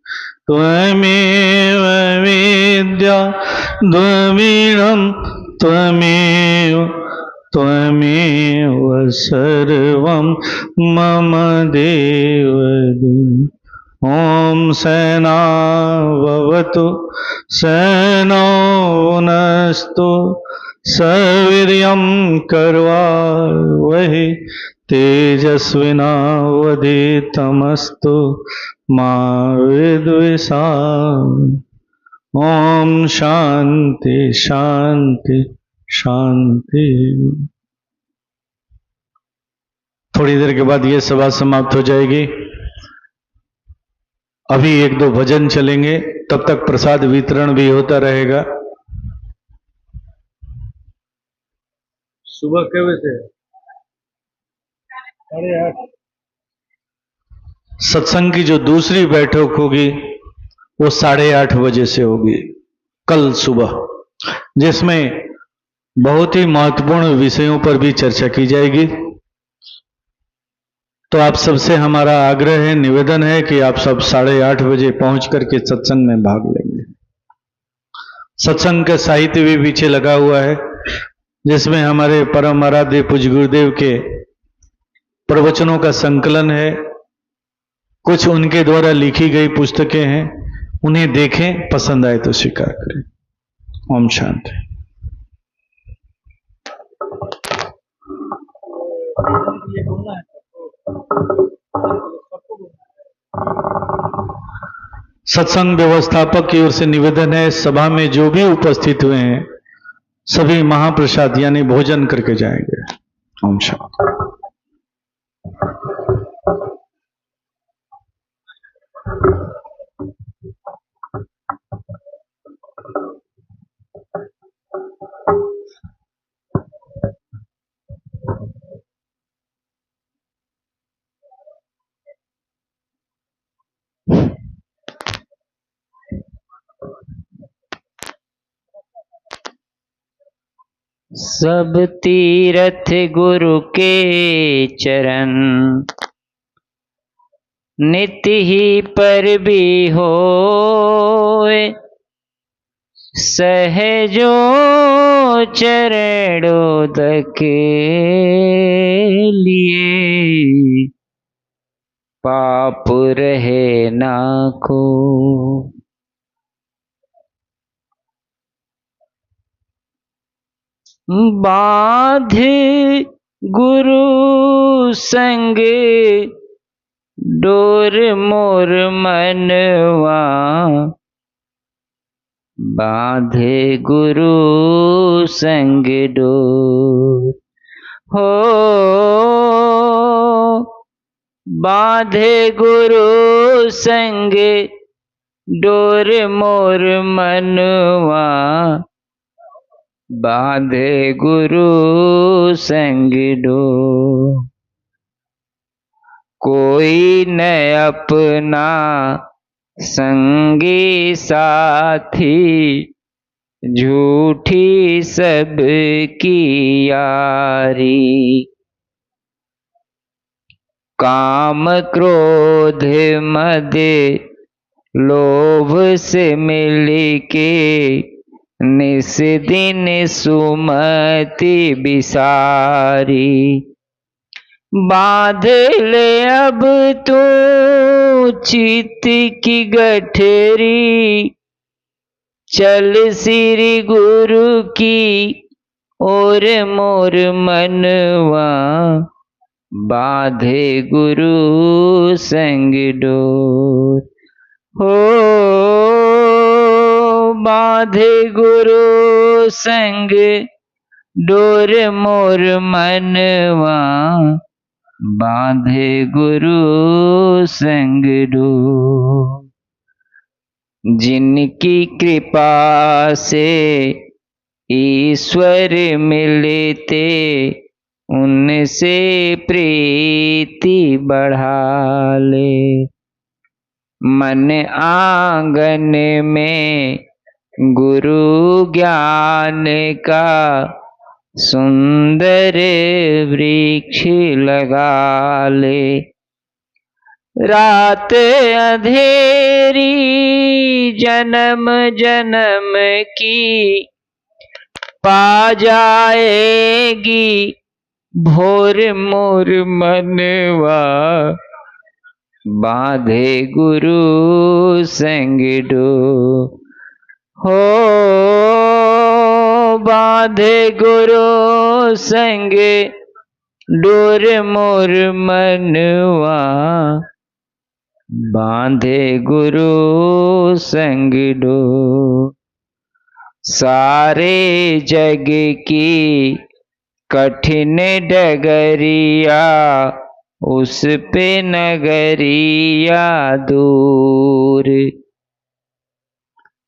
विद्या द्रविणं त्वमेव सर्वं मम देवदेव। ॐ सहनाववतु सहनौ भुनस्तु सवीर्यं कर्वावहै तेजस्विनावधीतमस्तु मा विद्विषावहै। ॐ शांति शांति शांति। थोड़ी देर के बाद ये सभा समाप्त हो जाएगी। अभी एक दो भजन चलेंगे, तब तक प्रसाद वितरण भी होता रहेगा। सुबह के बजे 8:30 सत्संग की जो दूसरी बैठक होगी वो 8:30 बजे से होगी कल सुबह, जिसमें बहुत ही महत्वपूर्ण विषयों पर भी चर्चा की जाएगी। तो आप सबसे हमारा आग्रह है, निवेदन है कि आप सब 8:30 बजे पहुंच करके सत्संग में भाग लेंगे। सत्संग का साहित्य भी पीछे लगा हुआ है, जिसमें हमारे परम आराध्य पूज्य गुरुदेव के प्रवचनों का संकलन है। कुछ उनके द्वारा लिखी गई पुस्तकें हैं, उन्हें देखें, पसंद आए तो स्वीकार करें। ओम शांति। सत्संग व्यवस्थापक की ओर से निवेदन है, सभा में जो भी उपस्थित हुए हैं सभी महाप्रसाद यानी भोजन करके जाएंगे। ओम शांति। सब तीरथ गुरु के चरण, नित्य ही पर भी होए, सहजो चरणोदक लिए, पाप रहे ना को। बाध गुरु संग डोर मोर मनवा, बाधे गुरु संग डोर हो, बाधे गुरु संग डोर मोर मनवा, बाधे गुरु संग डोर। कोई न अपना संगी साथी, झूठी सब की यारी। काम क्रोध मद लोभ से मिल के, निस दिन सुमति बिसारी। बांध ले अब तू चित की गठरी, चल श्री गुरु की ओर मोर मनवा। बांधे गुरु संग डोर, हो बांधे गुरु संग डोर मोर मनवा। बांधे गुरु संग डोर। जिनकी कृपा से ईश्वर मिलते, उनसे प्रीति बढ़ा ले। मन आंगन में गुरु ज्ञान का सुंदर वृक्ष लगा ले। रात अंधेरी जन्म जन्म की, पा जाएगी भोर मोर मनवा। बांधे गुरु संग डोर, हो बांधे गुरु संग डोर मोर मनवा। बांधे गुरु संग डोर। सारे जग की कठिन डगरिया, उस पे नगरिया दूर।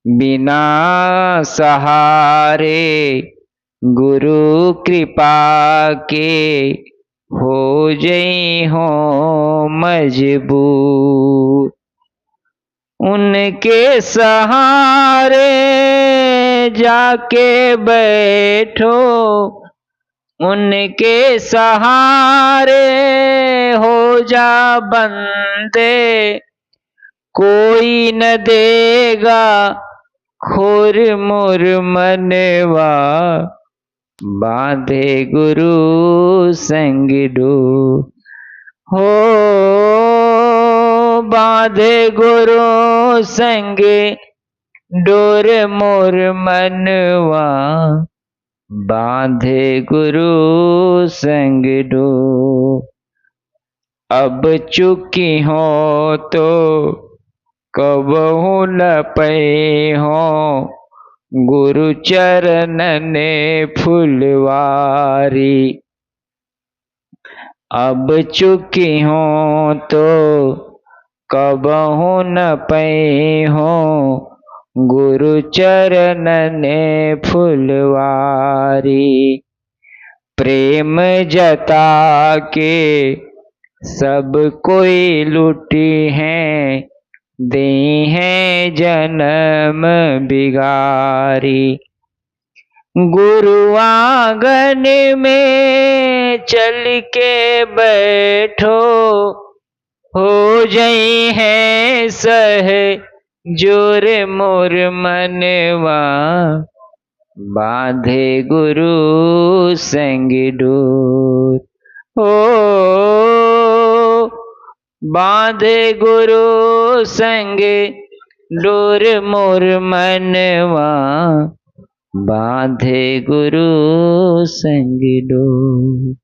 बिना सहारे गुरु कृपा के, हो जई हो मजबूर। उनके सहारे जाके बैठो, उनके सहारे हो जा बंदे। कोई न देगा खोर मोर मनवा। बांधे गुरु संग डोर, हो बांधे गुरु संग डोर मोर मनवा। बांधे गुरु संग डोर। अब चुकी हो तो कबहू न पै हो, गुरु चरणन फुलवारी। अब चुकी हो तो कबहू न पै हो, गुरु चरणन फुलवारी। प्रेम जता के सब कोई लुटी हैं, दे हैं जन्म बिगारी। गुरु आंगन में चल के बैठो, हो जई है सह जोर मोर मनवा। बांधे गुरु संग डोर, हो बांधे गुरु संग डोर मोर मनवा। बांधे गुरु संग डोर।